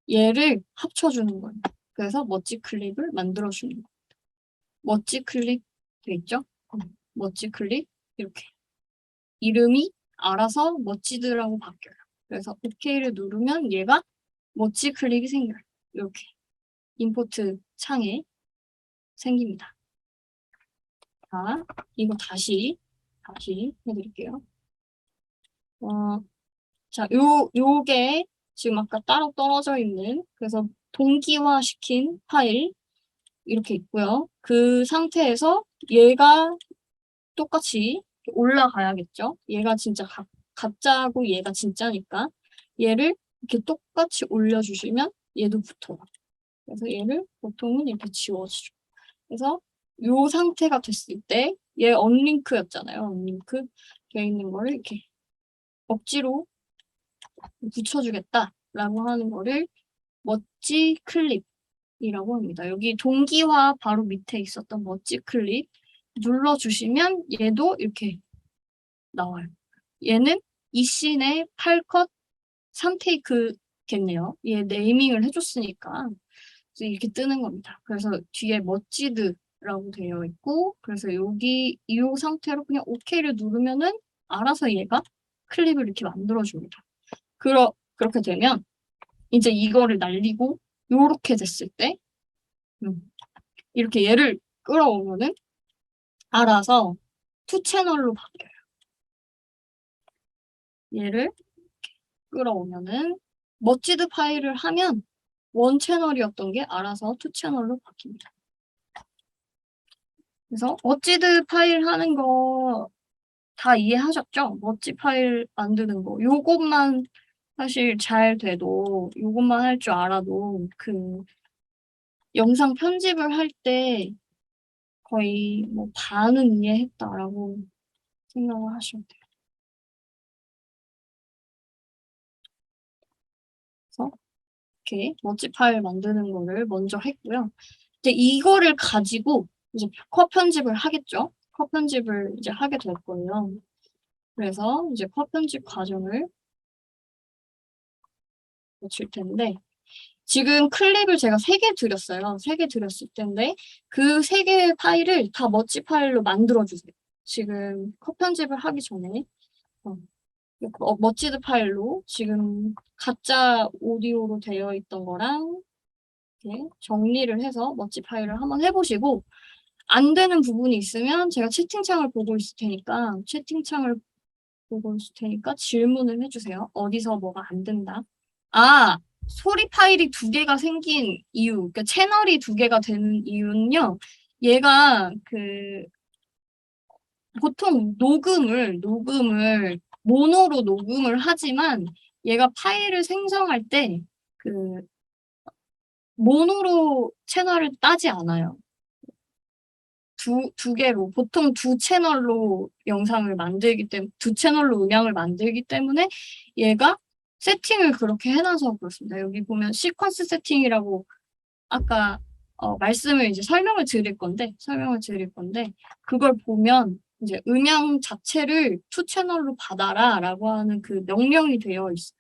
얘를 합쳐주는 거예요. 그래서 멋지 클립을 만들어주는 거예요. 멋지 클립 돼 있죠? 멋지 클립 이렇게 이름이 알아서 멋지드라고 바뀌어요. 그래서 OK를 누르면 얘가 멋지 클립이 생겨요. 이렇게 임포트 창에 생깁니다. 자, 이거 다시 해드릴게요. 자, 요게 지금 아까 따로 떨어져 있는, 그래서 동기화시킨 파일, 이렇게 있고요. 그 상태에서 얘가 똑같이 올라가야겠죠? 얘가 진짜 가짜고 얘가 진짜니까 얘를 이렇게 똑같이 올려주시면 얘도 붙어요. 그래서 얘를 보통은 이렇게 지워주죠. 그래서 요 상태가 됐을 때 얘 언링크였잖아요. 언링크 되어 있는 거를 이렇게 억지로 붙여주겠다라고 하는 거를 멋지 클립이라고 합니다. 여기 동기화 바로 밑에 있었던 멋지 클립 눌러주시면 얘도 이렇게 나와요. 얘는 이 씬의 8컷 3테이크겠네요. 얘 네이밍을 해줬으니까 이렇게 뜨는 겁니다. 그래서 뒤에 멋지드라고 되어 있고 그래서 여기 이 상태로 그냥 OK를 누르면은 알아서 얘가 클립을 이렇게 만들어줍니다. 그렇게 되면 이제 이거를 날리고 요렇게 됐을 때 이렇게 얘를 끌어오면은 알아서 투 채널로 바뀌어요. 얘를 끌어오면은 멋지드 파일을 하면 원 채널이었던 게 알아서 투 채널로 바뀝니다. 그래서 멋지드 파일 하는 거 다 이해하셨죠? 멋지 파일 만드는 거. 요것만 사실 잘 돼도 요것만 할 줄 알아도 그 영상 편집을 할 때 거의 뭐 반은 이해했다라고 생각을 하시면 돼요. 그래서 이렇게 멋지 파일 만드는 거를 먼저 했고요. 이제 이거를 가지고 이제 컷 편집을 하겠죠? 컷 편집을 이제 하게 될 거예요. 그래서 이제 컷 편집 과정을 거칠 텐데 지금 클립을 제가 3개 드렸어요. 3개 드렸을 텐데 그 3개의 파일을 다 멋지 파일로 만들어주세요. 지금 컷 편집을 하기 전에 멋지드 파일로 지금 가짜 오디오로 되어 있던 거랑 이렇게 정리를 해서 멋지 파일을 한번 해보시고 안 되는 부분이 있으면 제가 채팅창을 보고 있을 테니까 질문을 해주세요. 어디서 뭐가 안 된다. 아, 소리 파일이 2개가 생긴 이유, 그러니까 채널이 2개가 되는 이유는요. 얘가 보통 녹음을 모노로 녹음을 하지만 얘가 파일을 생성할 때 그 모노로 채널을 따지 않아요. 두 개로 보통 2채널로 영상을 만들기 때문에 2채널로 음향을 만들기 때문에 얘가 세팅을 그렇게 해놔서 그렇습니다. 여기 보면 시퀀스 세팅이라고 아까 말씀을 이제 설명을 드릴 건데 그걸 보면 이제 음향 자체를 2채널로 받아라라고 하는 그 명령이 되어 있어요.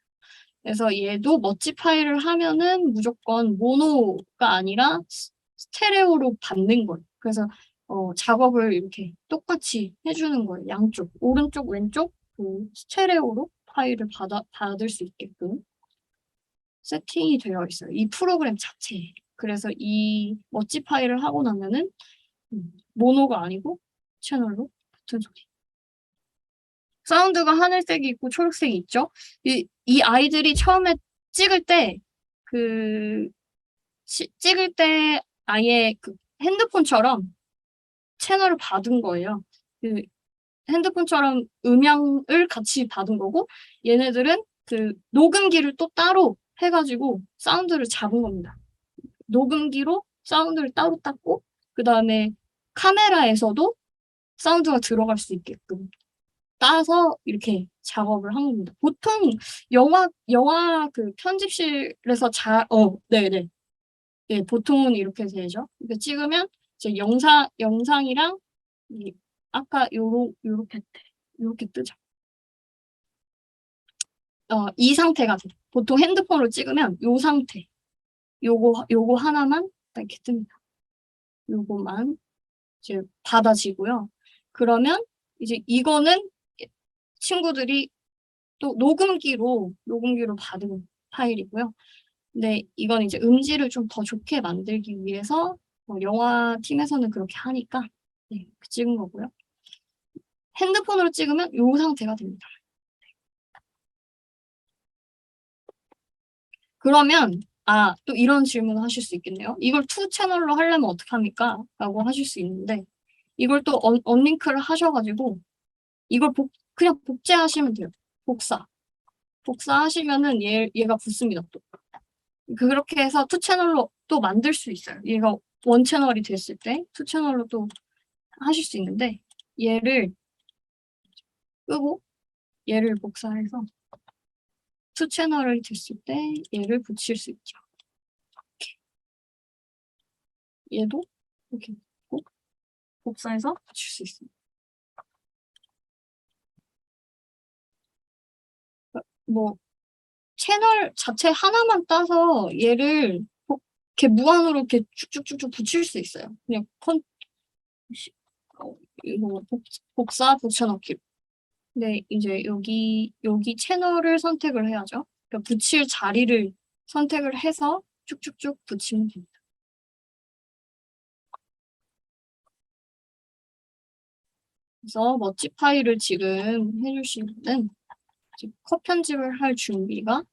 그래서 얘도 멋지 파일을 하면은 무조건 모노가 아니라 스테레오로 받는 거예요. 그래서 작업을 이렇게 똑같이 해주는 거예요. 양쪽, 오른쪽, 왼쪽 그 스테레오로 파일을 받을 수 있게끔 세팅이 되어 있어요. 이 프로그램 자체에. 그래서 이 멋지 파일을 하고 나면은 모노가 아니고 채널로 붙은 소리. 사운드가 하늘색이 있고 초록색이 있죠. 이 아이들이 처음에 찍을 때 찍을 때 아예 그 핸드폰처럼 채널을 받은 거예요. 그 핸드폰처럼 음향을 같이 받은 거고 얘네들은 그 녹음기를 또 따로 해가지고 사운드를 잡은 겁니다. 녹음기로 사운드를 따로 땄고 그 다음에 카메라에서도 사운드가 들어갈 수 있게끔 따서 이렇게 작업을 한 겁니다. 보통 영화 그 편집실에서 네네. 예, 보통은 이렇게 되죠. 이렇게 찍으면 이제 영상이랑 이 아까 요렇게 뜨죠. 이 상태가 돼요. 보통 핸드폰으로 찍으면 요 상태. 요거 하나만 딱 이렇게 뜹니다. 요거만 이제 받아지고요. 그러면 이제 이거는 친구들이 또 녹음기로 받은 파일이고요. 근데 이건 이제 음질을 좀 더 좋게 만들기 위해서 영화 팀에서는 그렇게 하니까 네, 찍은 거고요. 핸드폰으로 찍으면 요 상태가 됩니다. 그러면 또 이런 질문을 하실 수 있겠네요. 이걸 2 채널로 하려면 어떡합니까? 라고 하실 수 있는데 이걸 또 언링크를 하셔가지고 이걸 그냥 복제하시면 돼요. 복사하시면은 얘가 붙습니다. 또. 그렇게 해서 2 채널로 또 만들 수 있어요. 얘가 1 채널이 됐을 때 2 채널로 또 하실 수 있는데 얘를 끄고 얘를 복사해서 2 채널이 됐을 때 얘를 붙일 수 있죠. 얘도 이렇게 복사해서 붙일 수 있습니다. 뭐 채널 자체 하나만 따서 얘를 이렇게 무한으로 이렇게 쭉쭉쭉쭉 붙일 수 있어요. 그냥 이거 복사 붙여넣기. 네, 이제 여기 채널을 선택을 해야죠. 그러니까 붙일 자리를 선택을 해서 쭉쭉쭉 붙이면 됩니다. 그래서 멋지 파일을 지금 해주시는 컷 편집을 할 준비가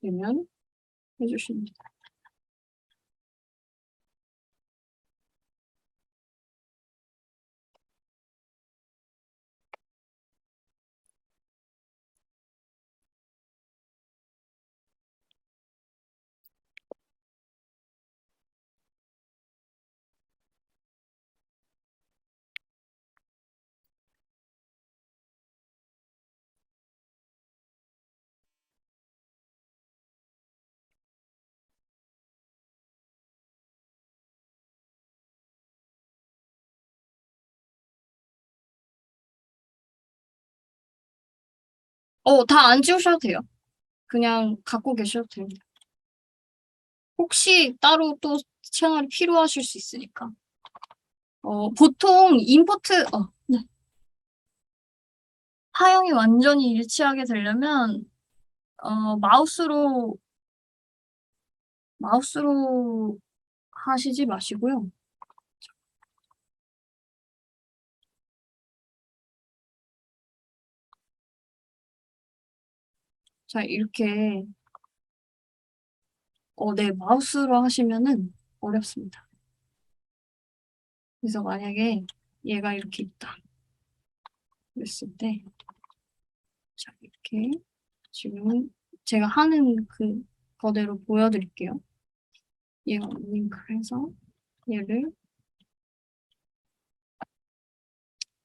되면 해주시면 됩니다. 다 안 지우셔도 돼요. 그냥 갖고 계셔도 됩니다. 혹시 따로 또 채널이 필요하실 수 있으니까. 보통 임포트, 네. 사용이 완전히 일치하게 되려면, 마우스로 하시지 마시고요. 자, 이렇게, 네, 마우스로 하시면은 어렵습니다. 그래서 만약에 얘가 이렇게 있다. 그랬을 때, 자, 이렇게, 지금 제가 하는 거대로 보여드릴게요. 얘가 링크를 해서 얘를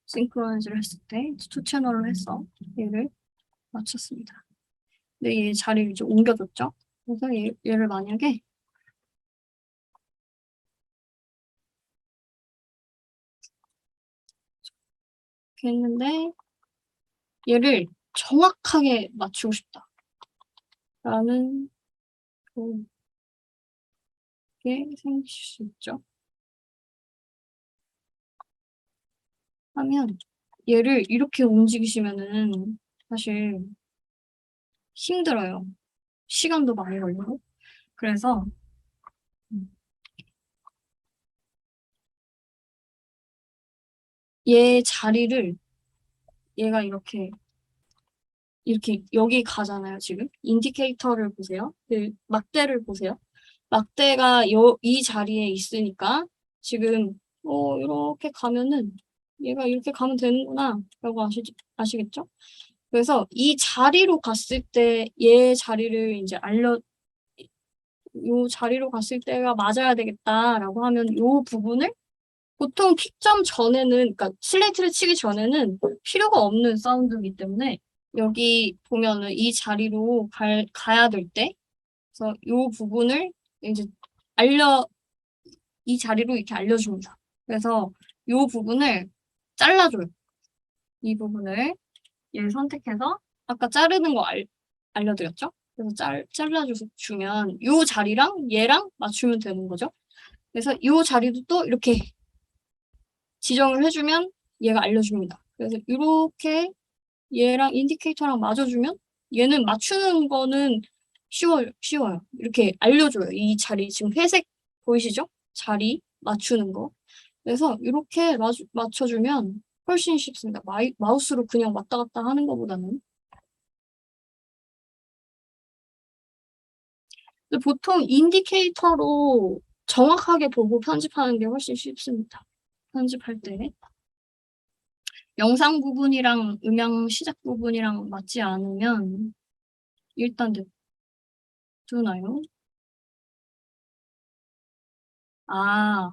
싱크로나이즈를 했을 때 2 채널로 해서 얘를 맞췄습니다. 근데 얘 자리를 이제 옮겨줬죠. 그래서 얘를 만약에 이렇게 했는데 얘를 정확하게 맞추고 싶다. 라는 게 생길 수 있죠. 하면 얘를 이렇게 움직이시면은 사실 힘들어요. 시간도 많이 걸리고. 그래서 얘 자리를 얘가 이렇게 여기 가잖아요, 지금. 인디케이터를 보세요. 막대를 보세요. 막대가 이 자리에 있으니까 지금 이렇게 가면은 얘가 이렇게 가면 되는구나 라고 아시겠죠? 그래서 이 자리로 갔을 때 얘 자리를 이제 요 자리로 갔을 때가 맞아야 되겠다라고 하면 요 부분을 보통 픽점 전에는, 그러니까 슬레이트를 치기 전에는 필요가 없는 사운드이기 때문에 여기 보면은 이 자리로 가야 될 때, 그래서 이 부분을 이제 이 자리로 이렇게 알려줍니다. 그래서 이 부분을 잘라줘요. 이 부분을 얘 선택해서 아까 자르는 거 알려드렸죠? 그래서 잘라주면 이 자리랑 얘랑 맞추면 되는 거죠. 그래서 이 자리도 또 이렇게 지정을 해주면 얘가 알려줍니다. 그래서 이렇게 얘랑 인디케이터랑 맞아주면 얘는 맞추는 거는 쉬워요. 이렇게 알려줘요. 이 자리 지금 회색 보이시죠? 자리 맞추는 거. 그래서 이렇게 맞춰주면 훨씬 쉽습니다. 마우스로 그냥 왔다 갔다 하는 것보다는. 근데 보통 인디케이터로 정확하게 보고 편집하는 게 훨씬 쉽습니다. 편집할 때. 영상 부분이랑 음향 시작 부분이랑 맞지 않으면 일단 냅두나요? 아,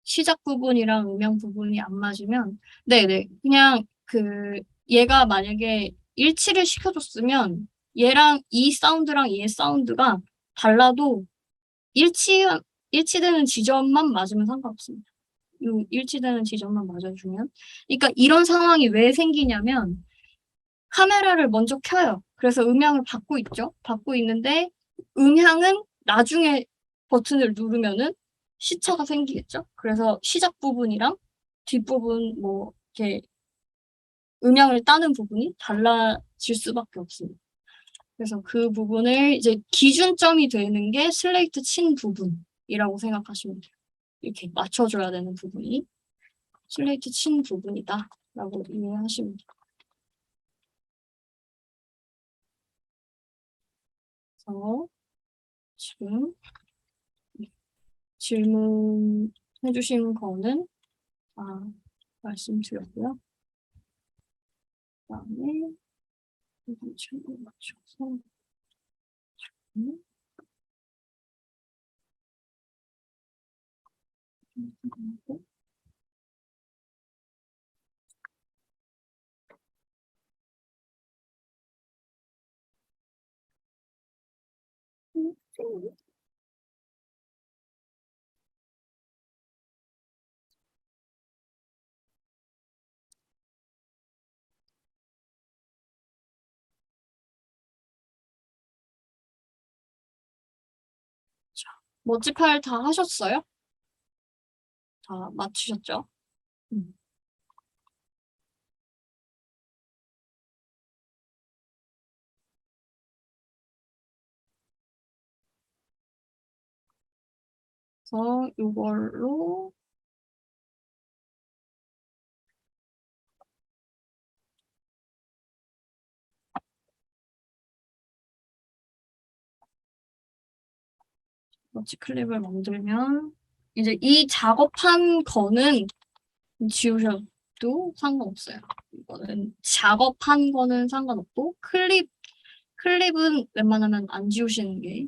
시작 부분이랑 음향 부분이 안 맞으면 네네 그냥 얘가 만약에 일치를 시켜줬으면 얘랑 이 사운드랑 얘 사운드가 달라도 일치되는 지점만 맞으면 상관없습니다. 이 일치되는 지점만 맞아주면 그러니까 이런 상황이 왜 생기냐면 카메라를 먼저 켜요. 그래서 음향을 받고 있죠. 받고 있는데 음향은 나중에 버튼을 누르면은 시차가 생기겠죠. 그래서 시작 부분이랑 뒷부분 뭐 이렇게 음향을 따는 부분이 달라질 수밖에 없습니다. 그래서 그 부분을 이제 기준점이 되는 게 슬레이트 친 부분이라고 생각하시면 돼요. 이렇게 맞춰줘야 되는 부분이 슬레이트 친 부분이다라고 이해하시면 돼요. 그래서 지금 질문해 주신 거는 말씀드렸고요. 그다음에 질문 맞춰서 멋지 파일 다 하셨어요? 다 맞추셨죠? 음. 그래서 이걸로 멋지 클립을 만들면 이제 이 작업한 거는 지우셔도 상관없어요. 이거는 작업한 거는 상관없고 클립은 웬만하면 안 지우시는 게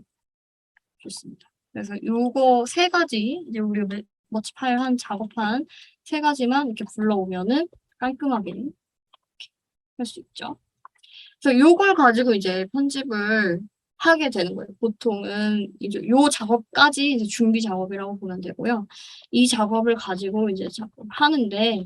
좋습니다. 그래서 요거 세 가지 이제 우리 멋지 파일 작업한 세 가지만 이렇게 불러오면은 깔끔하게 할 수 있죠. 그래서 요걸 가지고 이제 편집을 하게 되는 거예요. 보통은 이제 요 작업까지 이제 준비 작업이라고 보면 되고요. 이 작업을 가지고 이제 작업하는데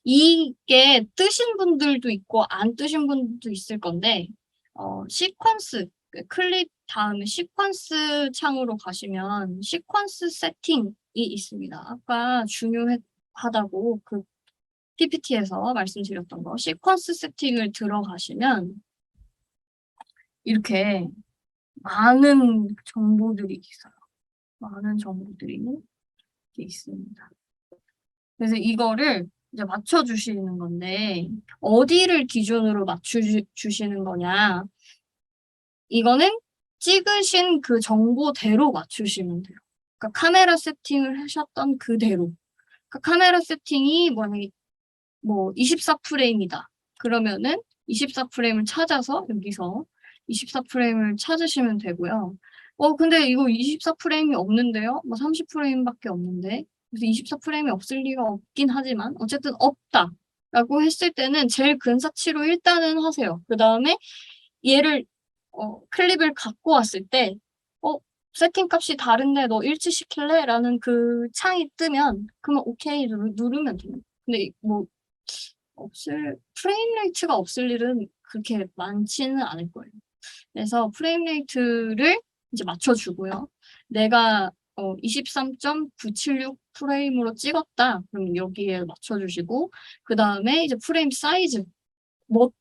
이게 뜨신 분들도 있고 안 뜨신 분들도 있을 건데 시퀀스 클릭 다음에 시퀀스 창으로 가시면 시퀀스 세팅이 있습니다. 아까 중요하다고 그 PPT에서 말씀드렸던 거 시퀀스 세팅을 들어가시면 이렇게 많은 정보들이 있어요. 많은 정보들이 있습니다. 그래서 이거를 이제 맞춰주시는 건데 어디를 기준으로 맞춰주시는 거냐 이거는 찍으신 그 정보대로 맞추시면 돼요. 그러니까 카메라 세팅을 하셨던 그대로 그러니까 카메라 세팅이 만약에 뭐 24프레임이다. 그러면은 24프레임을 찾아서 여기서 24프레임을 찾으시면 되고요. 근데 이거 24프레임이 없는데요? 뭐 30프레임밖에 없는데 그래서 24프레임이 없을 리가 없긴 하지만 어쨌든 없다라고 했을 때는 제일 근사치로 일단은 하세요. 그 다음에 얘를 클립을 갖고 왔을 때 세팅 값이 다른데 너 일치시킬래? 라는 그 창이 뜨면 그러면 오케이 누르면 됩니다. 근데 뭐 프레임 레이트가 없을 일은 그렇게 많지는 않을 거예요. 그래서 프레임 레이트를 이제 맞춰주고요. 내가 23.976 프레임으로 찍었다. 그럼 여기에 맞춰주시고 그 다음에 이제 프레임 사이즈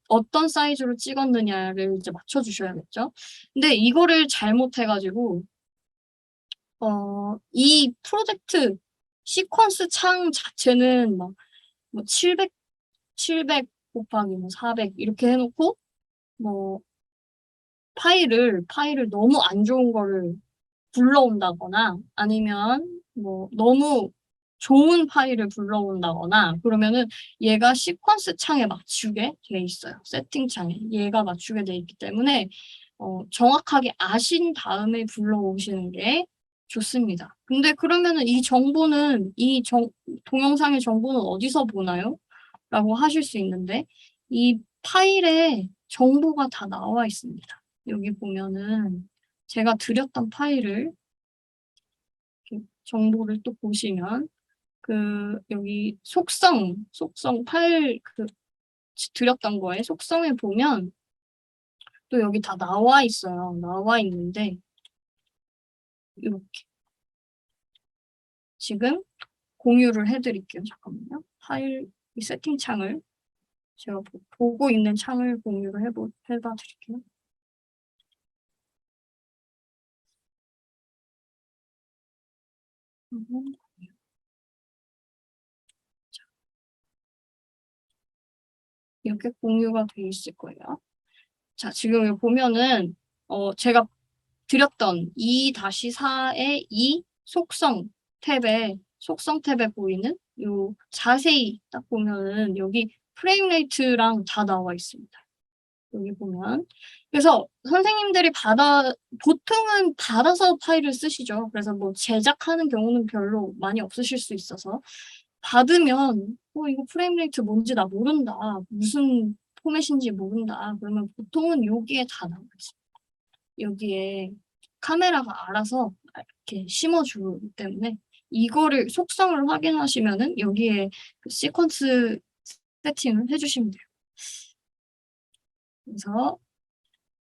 어떤 사이즈로 찍었느냐를 이제 맞춰주셔야겠죠. 근데 이거를 잘못해가지고 이 프로젝트 시퀀스 창 자체는 막 뭐 700 곱하기 뭐 400 이렇게 해놓고 뭐 파일을 너무 안 좋은 거를 불러온다거나 아니면 뭐 너무 좋은 파일을 불러온다거나 그러면은 얘가 시퀀스 창에 맞추게 돼 있어요. 세팅 창에 얘가 맞추게 돼 있기 때문에 정확하게 아신 다음에 불러오시는 게 좋습니다. 근데 그러면은 이 정보는 동영상의 정보는 어디서 보나요? 라고 하실 수 있는데 이 파일에 정보가 다 나와 있습니다. 여기 보면은 제가 드렸던 파일을 정보를 또 보시면 여기 속성 파일 드렸던 거에 속성에 보면 또 여기 다 나와 있어요. 나와 있는데 이렇게 지금 공유를 해드릴게요. 잠깐만요. 파일 이 세팅 창을 제가 보고 있는 창을 공유를 해봐 드릴게요. 이렇게 공유가 돼 있을 거예요. 자, 지금 여기 보면은 제가 드렸던 2-4의 2 속성 탭에 보이는 요 자세히 딱 보면은 여기 프레임 레이트랑 다 나와 있습니다. 여기 보면. 그래서 선생님들이 보통은 받아서 파일을 쓰시죠. 그래서 뭐 제작하는 경우는 별로 많이 없으실 수 있어서 받으면 이거 프레임 레이트 뭔지 나 모른다. 무슨 포맷인지 모른다. 그러면 보통은 여기에 다 나와 있습니다. 여기에 카메라가 알아서 이렇게 심어주기 때문에 이거를 속성을 확인하시면은 여기에 그 시퀀스 세팅을 해주시면 돼요. 그래서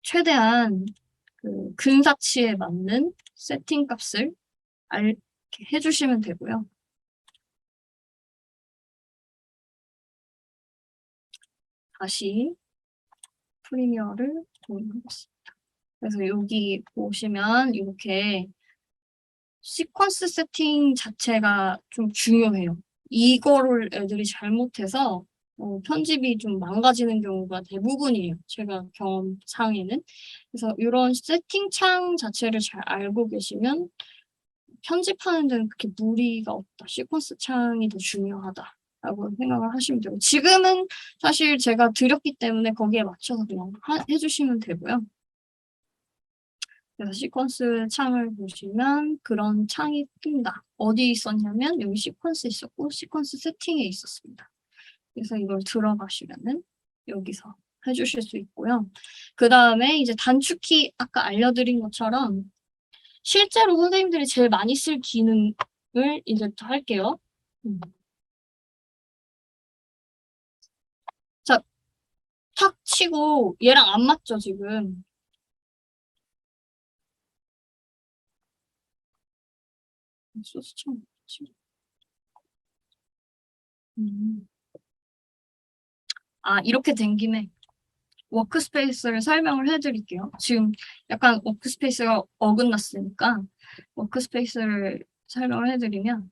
최대한 그 근사치에 맞는 세팅 값을 이렇게 해주시면 되고요. 다시 프리미어를 보여드리겠습니다. 그래서 여기 보시면 이렇게 시퀀스 세팅 자체가 좀 중요해요. 이거를 애들이 잘못해서 편집이 좀 망가지는 경우가 대부분이에요. 제가 경험상에는. 그래서 이런 세팅창 자체를 잘 알고 계시면 편집하는 데는 그렇게 무리가 없다. 시퀀스 창이 더 중요하다라고 생각을 하시면 되고 지금은 사실 제가 드렸기 때문에 거기에 맞춰서 그냥 해주시면 되고요. 그래서 시퀀스 창을 보시면 그런 창이 뜬다. 어디 있었냐면 여기 시퀀스 있었고 시퀀스 세팅에 있었습니다. 그래서 이걸 들어가시면은 여기서 해주실 수 있고요. 그 다음에 이제 단축키 아까 알려드린 것처럼 실제로 선생님들이 제일 많이 쓸 기능을 이제 할게요. 자, 탁 치고 얘랑 안 맞죠, 지금. 소스 참 이렇게 된 김에 워크스페이스를 설명을 해드릴게요. 지금 약간 워크스페이스가 어긋났으니까 워크스페이스를 설명을 해드리면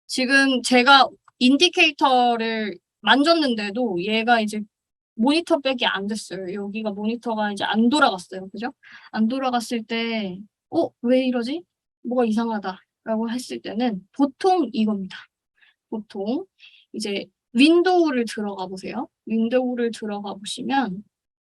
지금 제가 인디케이터를 만졌는데도 얘가 이제 모니터 백이 안 됐어요. 여기가 모니터가 이제 안 돌아갔어요. 그죠? 안 돌아갔을 때 왜 이러지? 뭐가 이상하다 라고 했을 때는 보통 이겁니다. 보통 이제 윈도우를 들어가 보세요. 윈도우를 들어가 보시면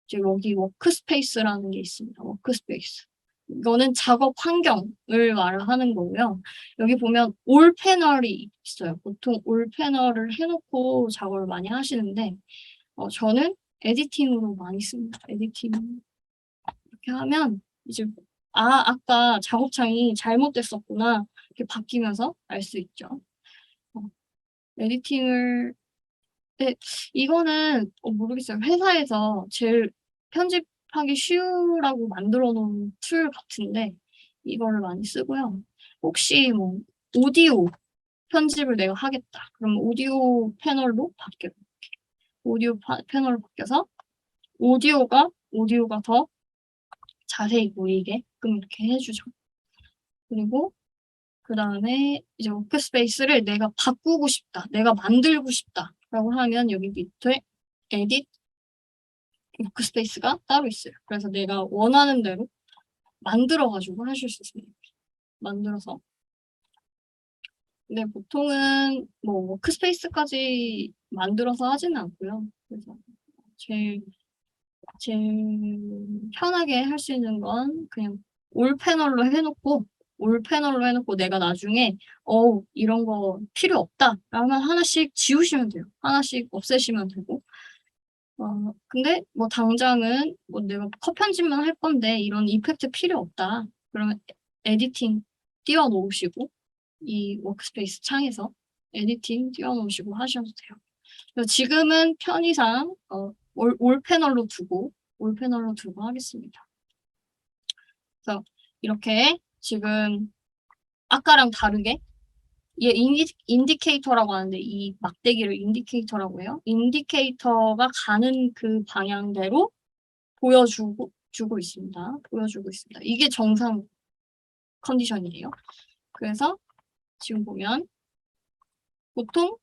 이제 여기 워크스페이스라는 게 있습니다. 워크스페이스. 이거는 작업 환경을 말하는 거고요. 여기 보면 올 패널이 있어요. 보통 올 패널을 해놓고 작업을 많이 하시는데 저는 에디팅으로 많이 씁니다. 에디팅 이렇게 하면 이제 아까 작업창이 잘못됐었구나 이렇게 바뀌면서 알 수 있죠. 에디팅을 이거는 모르겠어요. 회사에서 제일 편집하기 쉬우라고 만들어 놓은 툴 같은데 이거를 많이 쓰고요. 혹시 뭐 오디오 편집을 내가 하겠다. 그럼 오디오 패널로 바뀌어요. 오디오 패널로 바뀌어서 오디오가 더 자세히 보이게끔 이렇게 해주죠. 그리고 그 다음에 이제 워크스페이스를 내가 바꾸고 싶다. 내가 만들고 싶다. 라고 하면 여기 밑에 에딧 워크스페이스가 따로 있어요. 그래서 내가 원하는 대로 만들어가지고 하실 수 있습니다. 만들어서. 근데 보통은 뭐 워크스페이스까지 만들어서 하지는 않고요. 그래서 제일 편하게 할 수 있는 건 그냥 올 패널로 해놓고 내가 나중에 이런 거 필요 없다 라면 하나씩 지우시면 돼요. 하나씩 없애시면 되고 근데 뭐 당장은 뭐 내가 컷 편집만 할 건데 이런 이펙트 필요 없다. 그러면 에디팅 띄워놓으시고 이 워크스페이스 창에서 에디팅 띄워놓으시고 하셔도 돼요. 그래서 지금은 편의상 올 패널로 두고 하겠습니다. 그래서 이렇게 지금 아까랑 다르게 얘 인디케이터라고 하는데 이 막대기를 인디케이터라고 해요. 인디케이터가 가는 그 방향대로 보여주고 있습니다. 이게 정상 컨디션이에요. 그래서 지금 보면 보통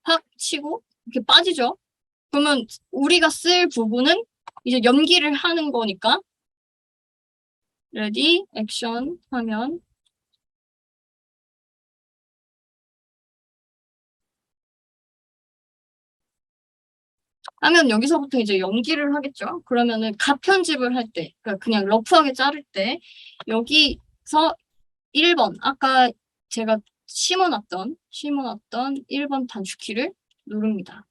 확 치고 이렇게 빠지죠. 그러면 우리가 쓸 부분은 이제 연기를 하는 거니까 레디 액션 하면 여기서부터 이제 연기를 하겠죠. 그러면은 각 편집을 할 때, 그러니까 그냥 러프하게 자를 때 여기서 1번 아까 제가 심어놨던 1번 단축키를 누릅니다.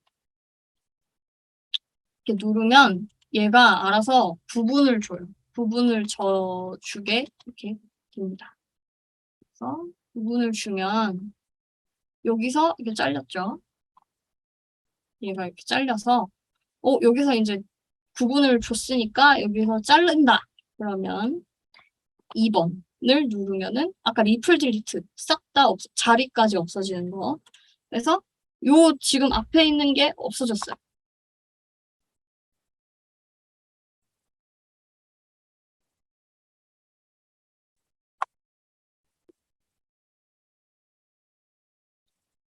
이렇게 누르면 얘가 알아서 부분을 줘요. 부분을 주게 이렇게 됩니다. 그래서 부분을 주면 여기서 이렇게 잘렸죠. 얘가 이렇게 잘려서 여기서 이제 구분을 줬으니까 여기서 자른다. 그러면 2번을 누르면은 아까 리플 딜리트 싹 다 자리까지 없어지는 거. 그래서 요 지금 앞에 있는 게 없어졌어요.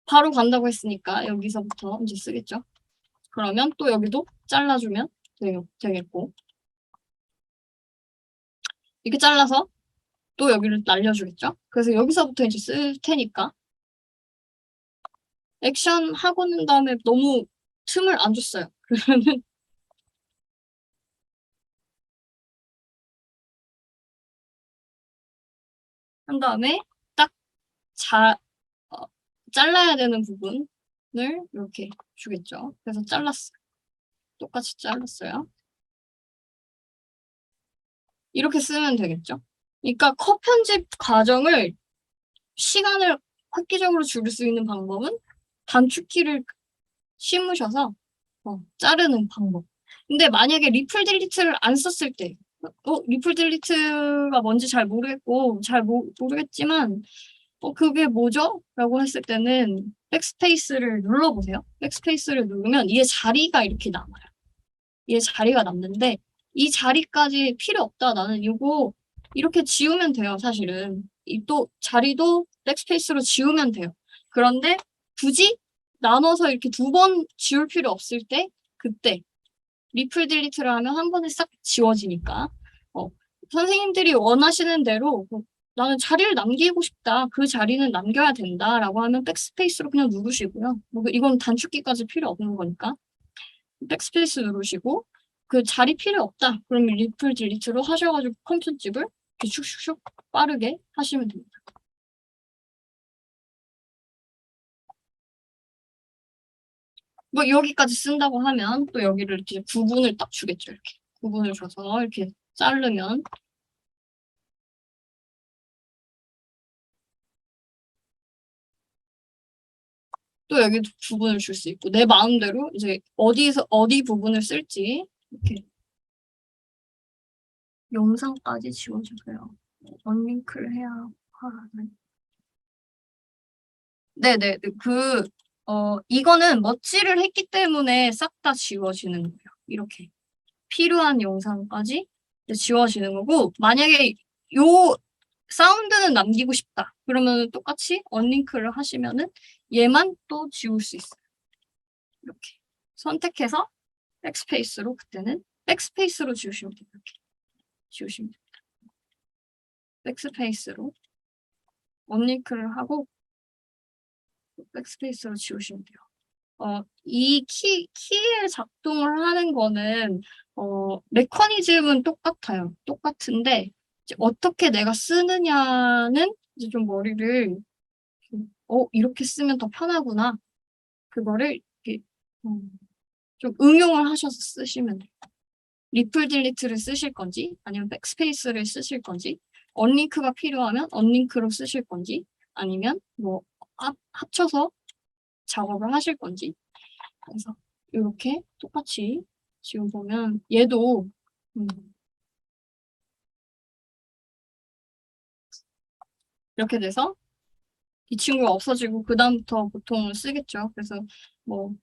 바로 간다고 했으니까 여기서부터 이제 쓰겠죠. 그러면 또 여기도 잘라주면 되겠고 이렇게 잘라서 또 여기를 날려주겠죠. 그래서 여기서부터 이제 쓸 테니까 액션 하고 난 다음에 너무 틈을 안 줬어요. 그러면 한 다음에 딱 잘라야 되는 부분을 이렇게 주겠죠. 그래서 잘랐어요. 똑같이 잘랐어요. 이렇게 쓰면 되겠죠. 그러니까 컷 편집 과정을 시간을 획기적으로 줄일 수 있는 방법은 단축키를 심으셔서 자르는 방법. 근데 만약에 리플 딜리트를 안 썼을 때 리플 딜리트가 뭔지 잘 모르겠고 모르겠지만 그게 뭐죠? 라고 했을 때는 백스페이스를 눌러보세요. 백스페이스를 누르면 얘 자리가 이렇게 남아요. 얘 자리가 남는데 이 자리까지 필요 없다. 나는 이거 이렇게 지우면 돼요. 사실은. 또 자리도 백스페이스로 지우면 돼요. 그런데 굳이 나눠서 이렇게 2번 지울 필요 없을 때 그때 리플 딜리트를 하면 한 번에 싹 지워지니까 선생님들이 원하시는 대로 나는 자리를 남기고 싶다. 그 자리는 남겨야 된다라고 하면 백스페이스로 그냥 누르시고요. 이건 단축키까지 필요 없는 거니까 백스페이스 누르시고 그 자리 필요 없다. 그러면 리플 딜리트로 하셔가지고 컨텐츠를 이렇게 슉슉슉 빠르게 하시면 됩니다. 뭐 여기까지 쓴다고 하면 또 여기를 이렇게 구분을 딱 주겠죠. 이렇게 구분을 줘서 이렇게 자르면 또 여기 부분을 줄 수 있고 내 마음대로 이제 어디서 어디 부분을 쓸지 이렇게 영상까지 지워주세요. 언링크를 해야 하나요? 네네 이거는 멋지를 했기 때문에 싹 다 지워지는 거예요. 이렇게 필요한 영상까지 지워지는 거고 만약에 요 사운드는 남기고 싶다. 그러면 똑같이 언링크를 하시면은 얘만 또 지울 수 있어요. 이렇게 선택해서 백스페이스로 그때는 백스페이스로 지우시면 돼요. 이렇게 지우시면 됩니다. 백스페이스로 언링크를 하고 백스페이스로 지우시면 돼요. 이 키의 작동을 하는 거는 메커니즘은 똑같아요. 똑같은데 이제 어떻게 내가 쓰느냐는 이제 좀 머리를 이렇게 쓰면 더 편하구나. 그거를 이렇게 좀 응용을 하셔서 쓰시면 돼요. 리플 딜리트를 쓰실 건지 아니면 백스페이스를 쓰실 건지 언링크가 필요하면 언링크로 쓰실 건지 아니면 뭐 합쳐서 작업을 하실 건지 그래서 이렇게 똑같이 지금 보면 얘도 이렇게 돼서 이 친구가 없어지고 그 다음부터 보통 쓰겠죠. 그래서 뭐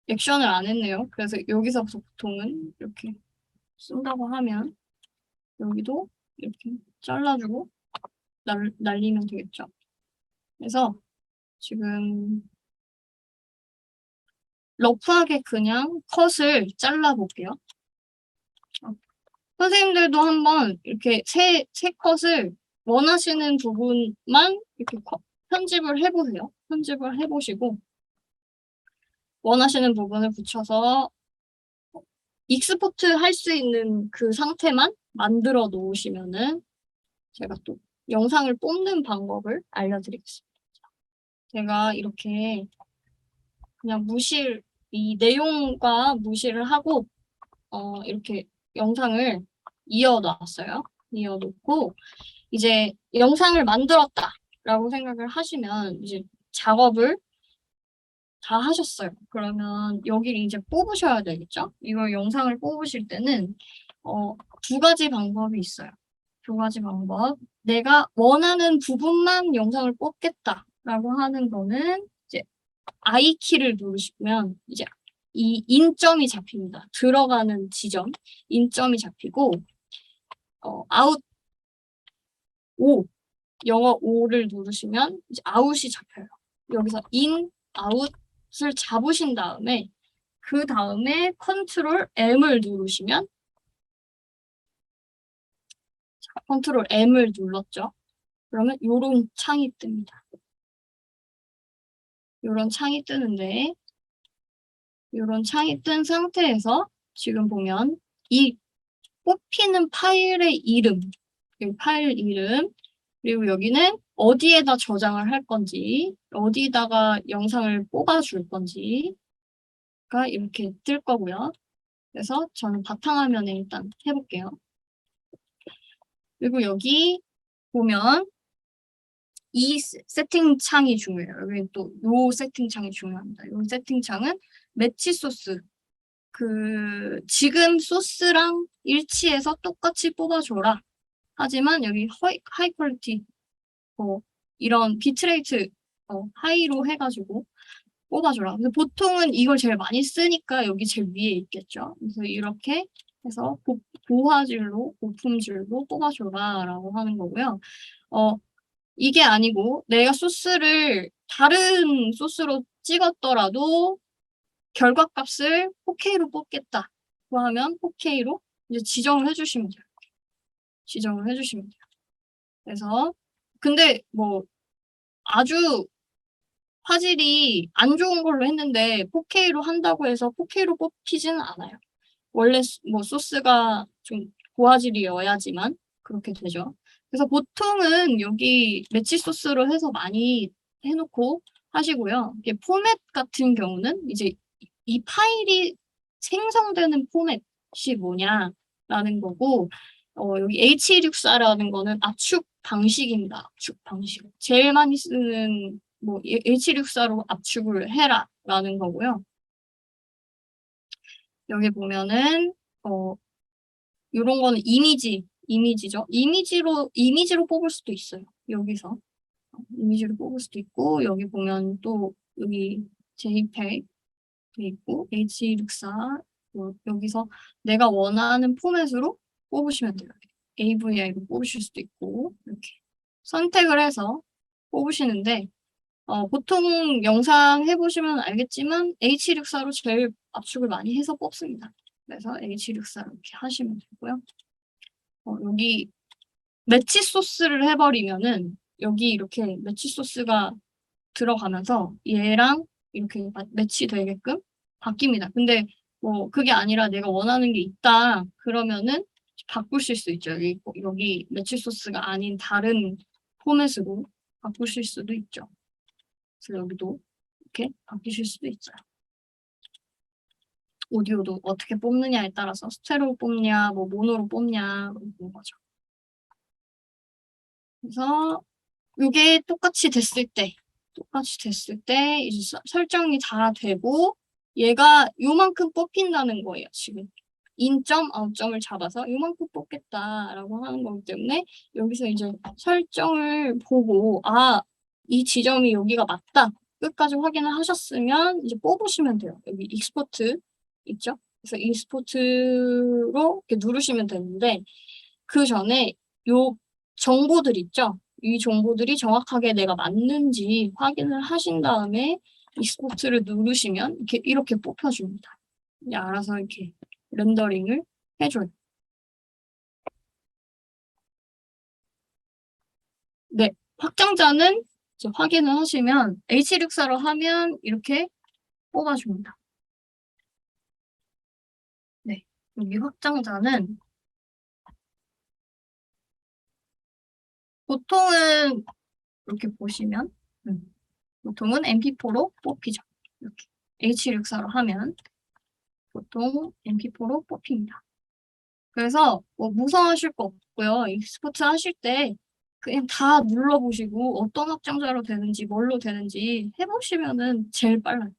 액션을 안 했네요. 그래서 여기서부터 보통은 이렇게 쓴다고 하면 여기도 이렇게 잘라주고 날리면 되겠죠. 그래서 지금 러프하게 그냥 컷을 잘라볼게요. 선생님들도 한번 이렇게 세 컷을 원하시는 부분만 이렇게 편집을 해보세요. 편집을 해보시고 원하시는 부분을 붙여서 익스포트 할 수 있는 그 상태만 만들어 놓으시면은 제가 또 영상을 뽑는 방법을 알려드리겠습니다. 제가 이렇게 그냥 이 내용과 무시를 하고 이렇게 영상을 이어놨어요. 이어놓고 이제 영상을 만들었다라고 생각을 하시면 이제 작업을 다 하셨어요. 그러면 여기를 이제 뽑으셔야 되겠죠? 이걸 영상을 뽑으실 때는 두 가지 방법이 있어요. 두 가지 방법. 내가 원하는 부분만 영상을 뽑겠다라고 하는 거는 이제 I 키를 누르시면 이제 이 인점이 잡힙니다. 들어가는 지점, 인점이 잡히고 아웃 O, 영어 O를 누르시면 이제 아웃이 잡혀요. 여기서 인, 아웃을 잡으신 다음에 그 다음에 컨트롤 M을 누르시면 컨트롤 M을 눌렀죠. 그러면 이런 창이 뜹니다. 이런 창이 뜨는데 이런 창이 뜬 상태에서 지금 보면 이 뽑히는 파일의 이름, 파일 이름, 그리고 여기는 어디에다 저장을 할 건지, 어디다가 영상을 뽑아줄 건지가 이렇게 뜰 거고요. 그래서 저는 바탕화면에 일단 해볼게요. 그리고 여기 보면 이 세팅 창이 중요해요. 여기 또 요 세팅 창이 중요합니다. 요 세팅 창은 매치 소스. 지금 소스랑 일치해서 똑같이 뽑아줘라. 하지만 여기 하이 퀄리티, 이런 비트레이트, 하이로 해가지고 뽑아줘라. 근데 보통은 이걸 제일 많이 쓰니까 여기 제일 위에 있겠죠. 그래서 이렇게 해서 고화질로, 고품질로 뽑아줘라라고 하는 거고요. 이게 아니고 내가 소스를 다른 소스로 찍었더라도 결과값을 4K로 뽑겠다고 하면 4K로 이제 지정을 해주시면 돼요. 지정을 해주시면 돼요. 그래서 근데 뭐 아주 화질이 안 좋은 걸로 했는데 4K로 한다고 해서 4K로 뽑히지는 않아요. 원래 뭐 소스가 좀 고화질이어야지만 그렇게 되죠. 그래서 보통은 여기 매치 소스로 해서 많이 해놓고 하시고요. 이게 포맷 같은 경우는 이제 이 파일이 생성되는 포맷이 뭐냐라는 거고, 여기 H264라는 거는 압축 방식입니다. 압축 방식. 제일 많이 쓰는 뭐 H264로 압축을 해라라는 거고요. 여기 보면은 이런 거는 이미지죠. 이미지로 뽑을 수도 있어요. 여기서 이미지로 뽑을 수도 있고, 여기 보면 또 여기 JPEG 돼 있고 H264 여기서 내가 원하는 포맷으로 뽑으시면 돼요. AVI로 뽑으실 수도 있고 이렇게 선택을 해서 뽑으시는데 보통 영상 해보시면 알겠지만 H264로 제일 압축을 많이 해서 뽑습니다. 그래서 H264 이렇게 하시면 되고요. 여기 매치 소스를 해버리면은 여기 이렇게 매치 소스가 들어가면서 얘랑 이렇게 매치되게끔 바뀝니다. 근데 뭐 그게 아니라 내가 원하는 게 있다 그러면은 바꾸실 수 있죠. 여기 매치 소스가 아닌 다른 포맷으로 바꾸실 수도 있죠. 그래서 여기도 이렇게 바뀌실 수도 있어요. 오디오도 어떻게 뽑느냐에 따라서 스테레오 뽑냐, 뭐 모노로 뽑냐 그런 거죠. 그래서 이게 똑같이 됐을 때 이제 설정이 다 되고 얘가 요만큼 뽑힌다는 거예요. 지금 인점, 아웃점을 잡아서 요만큼 뽑겠다라고 하는 거기 때문에 여기서 이제 설정을 보고 이 지점이 여기가 맞다. 끝까지 확인을 하셨으면 이제 뽑으시면 돼요. 여기 익스포트 있죠? 그래서 익스포트로 이렇게 누르시면 되는데 그 전에 요 정보들 있죠? 이 정보들이 정확하게 내가 맞는지 확인을 하신 다음에 익스포트를 누르시면 이렇게 뽑혀줍니다. 알아서 이렇게 렌더링을 해줘요. 네, 확장자는 이제 확인을 하시면 H64로 하면 이렇게 뽑아줍니다. 네, 여기 확장자는 보통은 이렇게 보시면 보통은 MP4로 뽑히죠. 이렇게 H64로 하면 보통 MP4로 뽑힙니다. 그래서 뭐 무서워하실 거 없고요. 익스포트 하실 때 그냥 다 눌러보시고 어떤 확장자로 되는지 뭘로 되는지 해보시면은 제일 빨라요.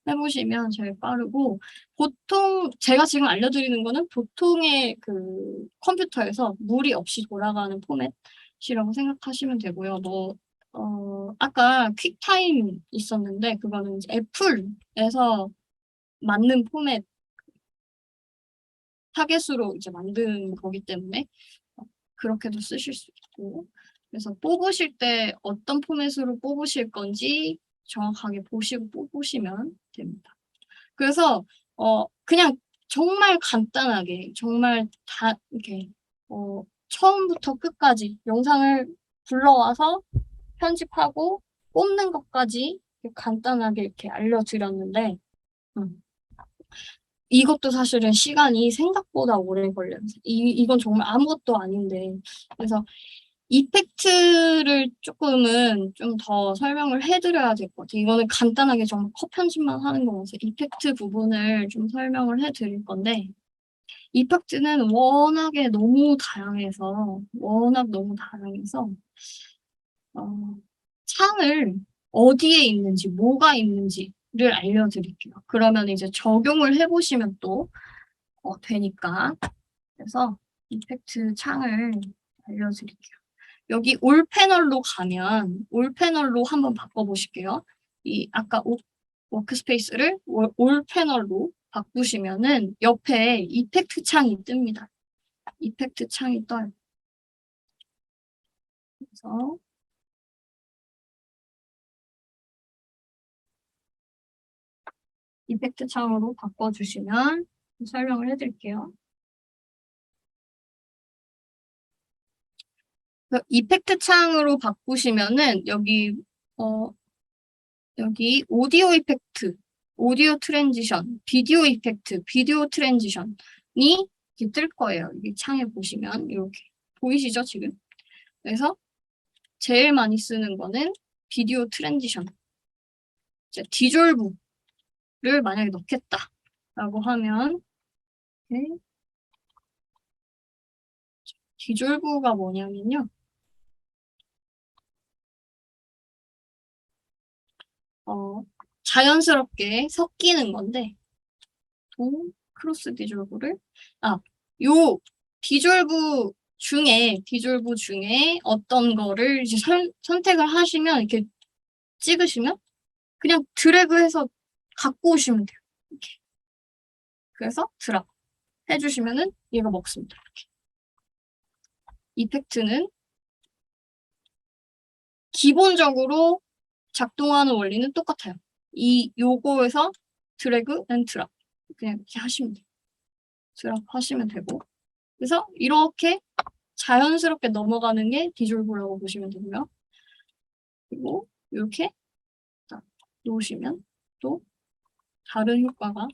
해보시면 제일 빠르고 보통 제가 지금 알려드리는 거는 보통의 그 컴퓨터에서 무리 없이 돌아가는 포맷이라고 생각하시면 되고요. 아까 퀵타임 있었는데 그거는 이제 애플에서 맞는 포맷 타겟으로 이제 만든 거기 때문에 그렇게도 쓰실 수 있고 그래서 뽑으실 때 어떤 포맷으로 뽑으실 건지 정확하게 보시고 뽑으시면 됩니다. 그래서 그냥 정말 간단하게 정말 다 이렇게 처음부터 끝까지 영상을 불러와서 편집하고 뽑는 것까지 간단하게 이렇게 알려드렸는데 이것도 사실은 시간이 생각보다 오래 걸려요. 이건 정말 아무것도 아닌데. 그래서 이펙트를 조금은 좀 더 설명을 해드려야 될 것 같아요. 이거는 간단하게 정말 컷 편집만 하는 거라서 이펙트 부분을 좀 설명을 해드릴 건데, 이펙트는 워낙 너무 다양해서, 창을 어디에 있는지, 뭐가 있는지를 알려드릴게요. 그러면 이제 적용을 해보시면 또 되니까. 그래서 이펙트 창을 알려드릴게요. 여기 올 패널로 가면 올 패널로 한번 바꿔보실게요. 아까 워크스페이스를 올 패널로 바꾸시면은 옆에 이펙트 창이 뜹니다. 이펙트 창이 떠요. 그래서 이펙트 창으로 바꿔주시면 설명을 해드릴게요. 이펙트 창으로 바꾸시면은 여기 오디오 이펙트, 오디오 트랜지션, 비디오 이펙트, 비디오 트랜지션이 이렇게 뜰 거예요. 여기 창에 보시면 이렇게 보이시죠 지금? 그래서 제일 많이 쓰는 거는 비디오 트랜지션. 이제 디졸브를 만약에 넣겠다라고 하면 디졸브가 뭐냐면요. 자연스럽게 섞이는 건데 크로스 디졸브를 요 디졸브 중에 어떤 거를 이제 선택을 하시면 이렇게 찍으시면 그냥 드래그해서 갖고 오시면 돼요. 이렇게. 그래서 드랍 해주시면은 얘가 먹습니다. 이렇게. 이펙트는 기본적으로 작동하는 원리는 똑같아요. 요거에서 드래그 앤 드랍 그냥 이렇게 하시면 돼요. 드랍 하시면 되고 그래서 이렇게 자연스럽게 넘어가는 게 디졸브라고 보시면 되고요. 그리고 이렇게 놓으시면 또 다른 효과가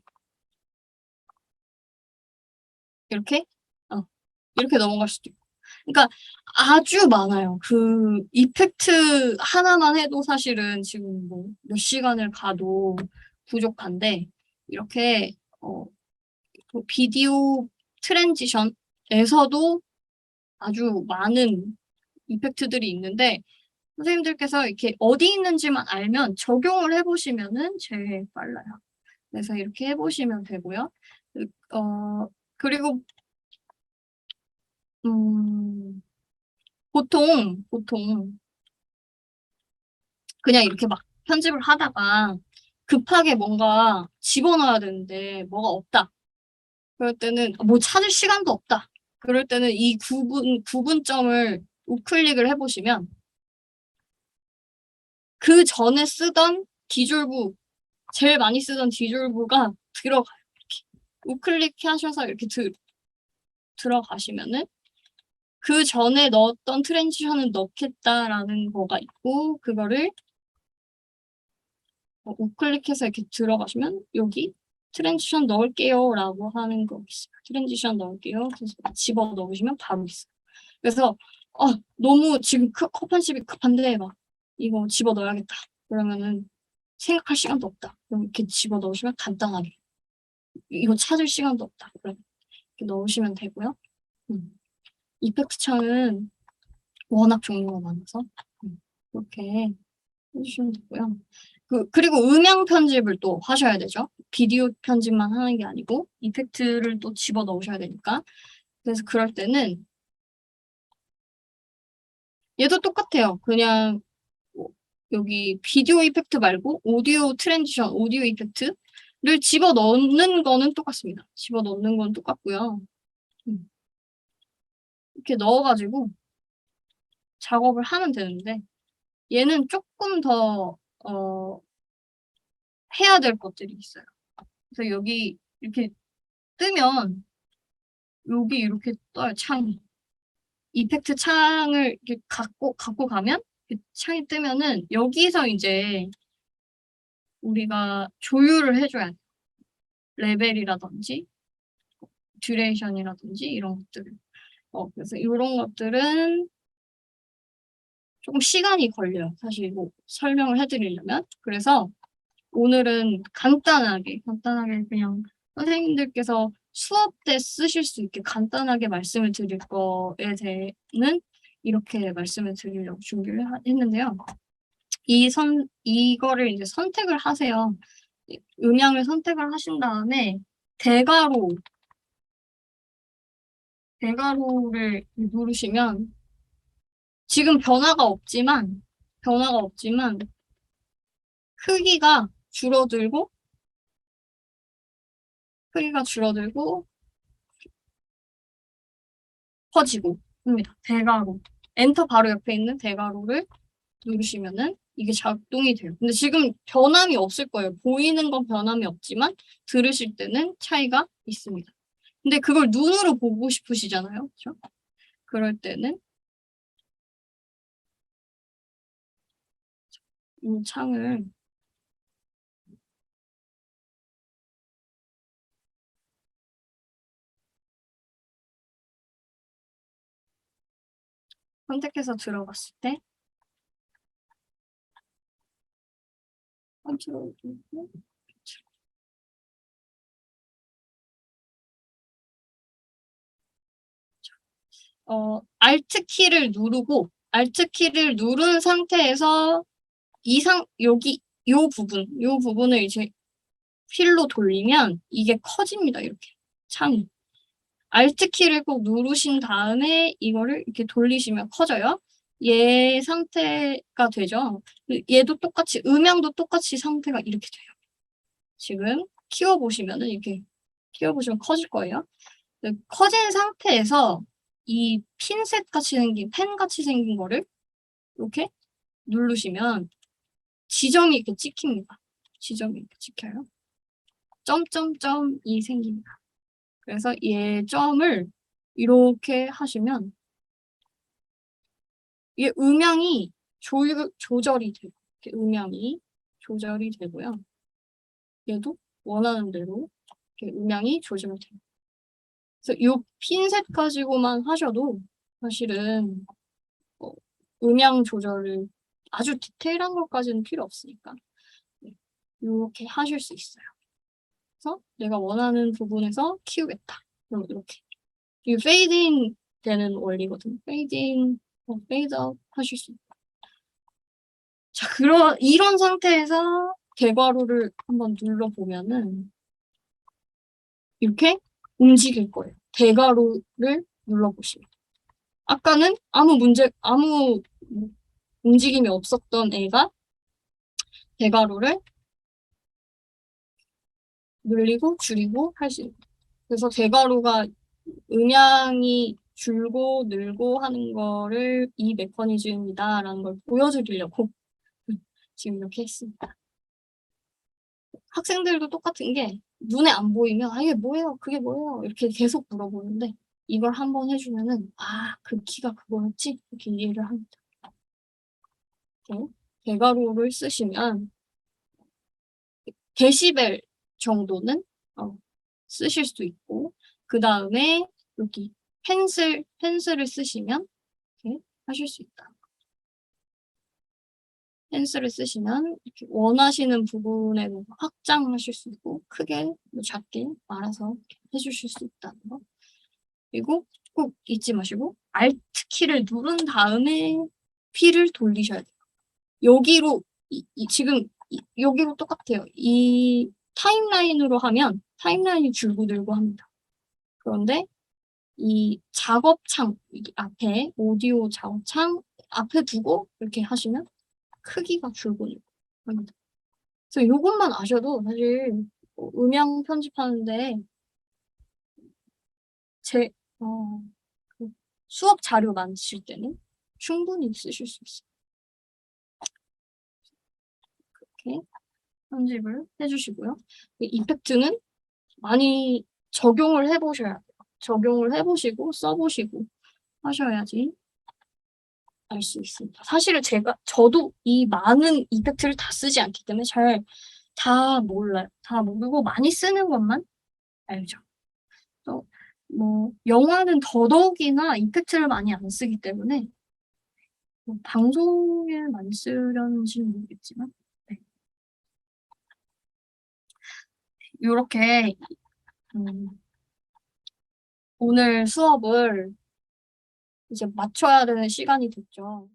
이렇게 넘어갈 수도 있고. 그러니까 아주 많아요. 그 이펙트 하나만 해도 사실은 지금 뭐 몇 시간을 가도 부족한데 이렇게 비디오 트랜지션에서도 아주 많은 이펙트들이 있는데 선생님들께서 이렇게 어디 있는지만 알면 적용을 해보시면은 제일 빨라요. 그래서 이렇게 해보시면 되고요. 그리고 보통 그냥 이렇게 막 편집을 하다가 급하게 뭔가 집어넣어야 되는데 뭐가 없다. 그럴 때는 뭐 찾을 시간도 없다. 그럴 때는 이 구분점을 우클릭을 해보시면 그 전에 쓰던 디졸브, 제일 많이 쓰던 디졸브가 들어가요. 이렇게. 우클릭 하셔서 이렇게 들어가시면은 그 전에 넣었던 트랜지션을 넣겠다라는 거가 있고 그거를 우클릭해서 이렇게 들어가시면 여기 트랜지션 넣을게요 라고 하는 거 있어요. 트랜지션 넣을게요. 그래서 집어 넣으시면 바로 있어요. 그래서 너무 지금 컷편집이 급한데 막 이거 집어 넣어야겠다. 그러면은 생각할 시간도 없다. 그럼 이렇게 집어 넣으시면 간단하게 이거 찾을 시간도 없다. 그럼 이렇게 넣으시면 되고요. 이펙트 창은 워낙 종류가 많아서 이렇게 해주시면 되고요. 그리고 음향 편집을 또 하셔야 되죠. 비디오 편집만 하는 게 아니고 이펙트를 또 집어 넣으셔야 되니까. 그래서 그럴 때는 얘도 똑같아요. 그냥 여기 비디오 이펙트 말고 오디오 트랜지션, 오디오 이펙트를 집어 넣는 거는 똑같습니다. 집어 넣는 건 똑같고요. 이렇게 넣어가지고 작업을 하면 되는데 얘는 조금 더 해야 될 것들이 있어요. 그래서 여기 이렇게 뜨면 여기 이렇게 떠요, 창이. 이펙트 창을 이렇게 갖고 가면 창이 뜨면은 여기서 이제 우리가 조율을 해줘야 돼. 레벨이라든지 듀레이션이라든지 이런 것들을. 그래서 이런 것들은 조금 시간이 걸려요. 사실 뭐 설명을 해드리려면. 그래서 오늘은 간단하게 그냥 선생님들께서 수업 때 쓰실 수 있게 간단하게 말씀을 드릴 거에 대해는 이렇게 말씀을 드리려고 준비를 했는데요. 이거를 이제 선택을 하세요. 음향을 선택을 하신 다음에 대괄호를 누르시면 지금 변화가 없지만 크기가 줄어들고 커지고 합니다. 대괄호. 엔터 바로 옆에 있는 대괄호를 누르시면은 이게 작동이 돼요. 근데 지금 변함이 없을 거예요. 보이는 건 변함이 없지만 들으실 때는 차이가 있습니다. 근데 그걸 눈으로 보고 싶으시잖아요. 그죠? 그럴 때는 이 창을 선택해서 들어갔을 때 컨트롤 누르고 Alt 키를 누르고 Alt 키를 누른 상태에서 여기 요 부분을 이제 휠로 돌리면 이게 커집니다. 이렇게 창이. Alt 키를 꼭 누르신 다음에 이거를 이렇게 돌리시면 커져요. 얘 상태가 되죠. 얘도 똑같이 음향도 똑같이 상태가 이렇게 돼요. 지금 키워보시면은 이렇게 키워보시면 커질 거예요. 커진 상태에서 이 핀셋 같이 생긴 펜 같이 생긴 거를 이렇게 누르시면 지점이 이렇게 찍힙니다. 지점이 이렇게 찍혀요. 점점점이 생깁니다. 그래서 얘 점을 이렇게 하시면 이 음향이 조절이 돼요. 이렇게 음향이 조절이 되고요. 얘도 원하는 대로 이렇게 음향이 조절이 돼요. 그래서 이 핀셋 가지고만 하셔도 사실은 음향 조절을 아주 디테일한 것까지는 필요 없으니까 이렇게 하실 수 있어요. 그래서 내가 원하는 부분에서 키우겠다. 그럼 이렇게 이 페이드인 되는 원리거든요. 페이드인, 페이드아웃 하실 수 있고. 자, 이런 상태에서 대괄호를 한번 눌러보면은 이렇게 움직일 거예요. 대괄호를 눌러보시면. 아까는 아무 움직임이 없었던 애가 대괄호를 늘리고 줄이고 할 수 있는. 그래서 대괄호가 음향이 줄고 늘고 하는 거를 이 메커니즘이다라는 걸 보여드리려고 지금 이렇게 했습니다. 학생들도 똑같은 게 눈에 안 보이면 이게 뭐예요? 그게 뭐예요? 이렇게 계속 물어보는데 이걸 한번 해주면은 그 키가 그거였지? 이렇게 이해를 합니다. 대괄호를 쓰시면 데시벨 정도는 쓰실 수 있고 그 다음에 여기 펜슬을 쓰시면 이렇게 하실 수 있다. 펜슬을 쓰시면 이렇게 원하시는 부분에 확장하실 수 있고 크게 작게 알아서 해주실 수 있다는 거. 그리고 꼭 잊지 마시고 Alt 키를 누른 다음에 P를 돌리셔야 돼요. 여기로 지금 여기로 똑같아요. 이 타임라인으로 하면 타임라인이 줄고 늘고 합니다. 그런데 이 작업창 앞에 오디오 작업창 앞에 두고 이렇게 하시면 크기가 줄고 늘고 합니다. 그래서 이것만 아셔도 사실 음향 편집하는데 그 수업 자료 만드실 때는 충분히 쓰실 수 있어요. 이렇게 편집을 해주시고요. 이펙트는 많이 적용을 해보셔야 돼요. 적용을 해보시고 써보시고 하셔야지 알 수 있습니다. 사실은 저도 이 많은 이펙트를 다 쓰지 않기 때문에 잘 다 몰라요. 다 모르고 많이 쓰는 것만 알죠. 또 영화는 더더욱이나 이펙트를 많이 안 쓰기 때문에 방송에 많이 쓰려는지는 모르겠지만 이렇게 오늘 수업을 이제 마쳐야 되는 시간이 됐죠.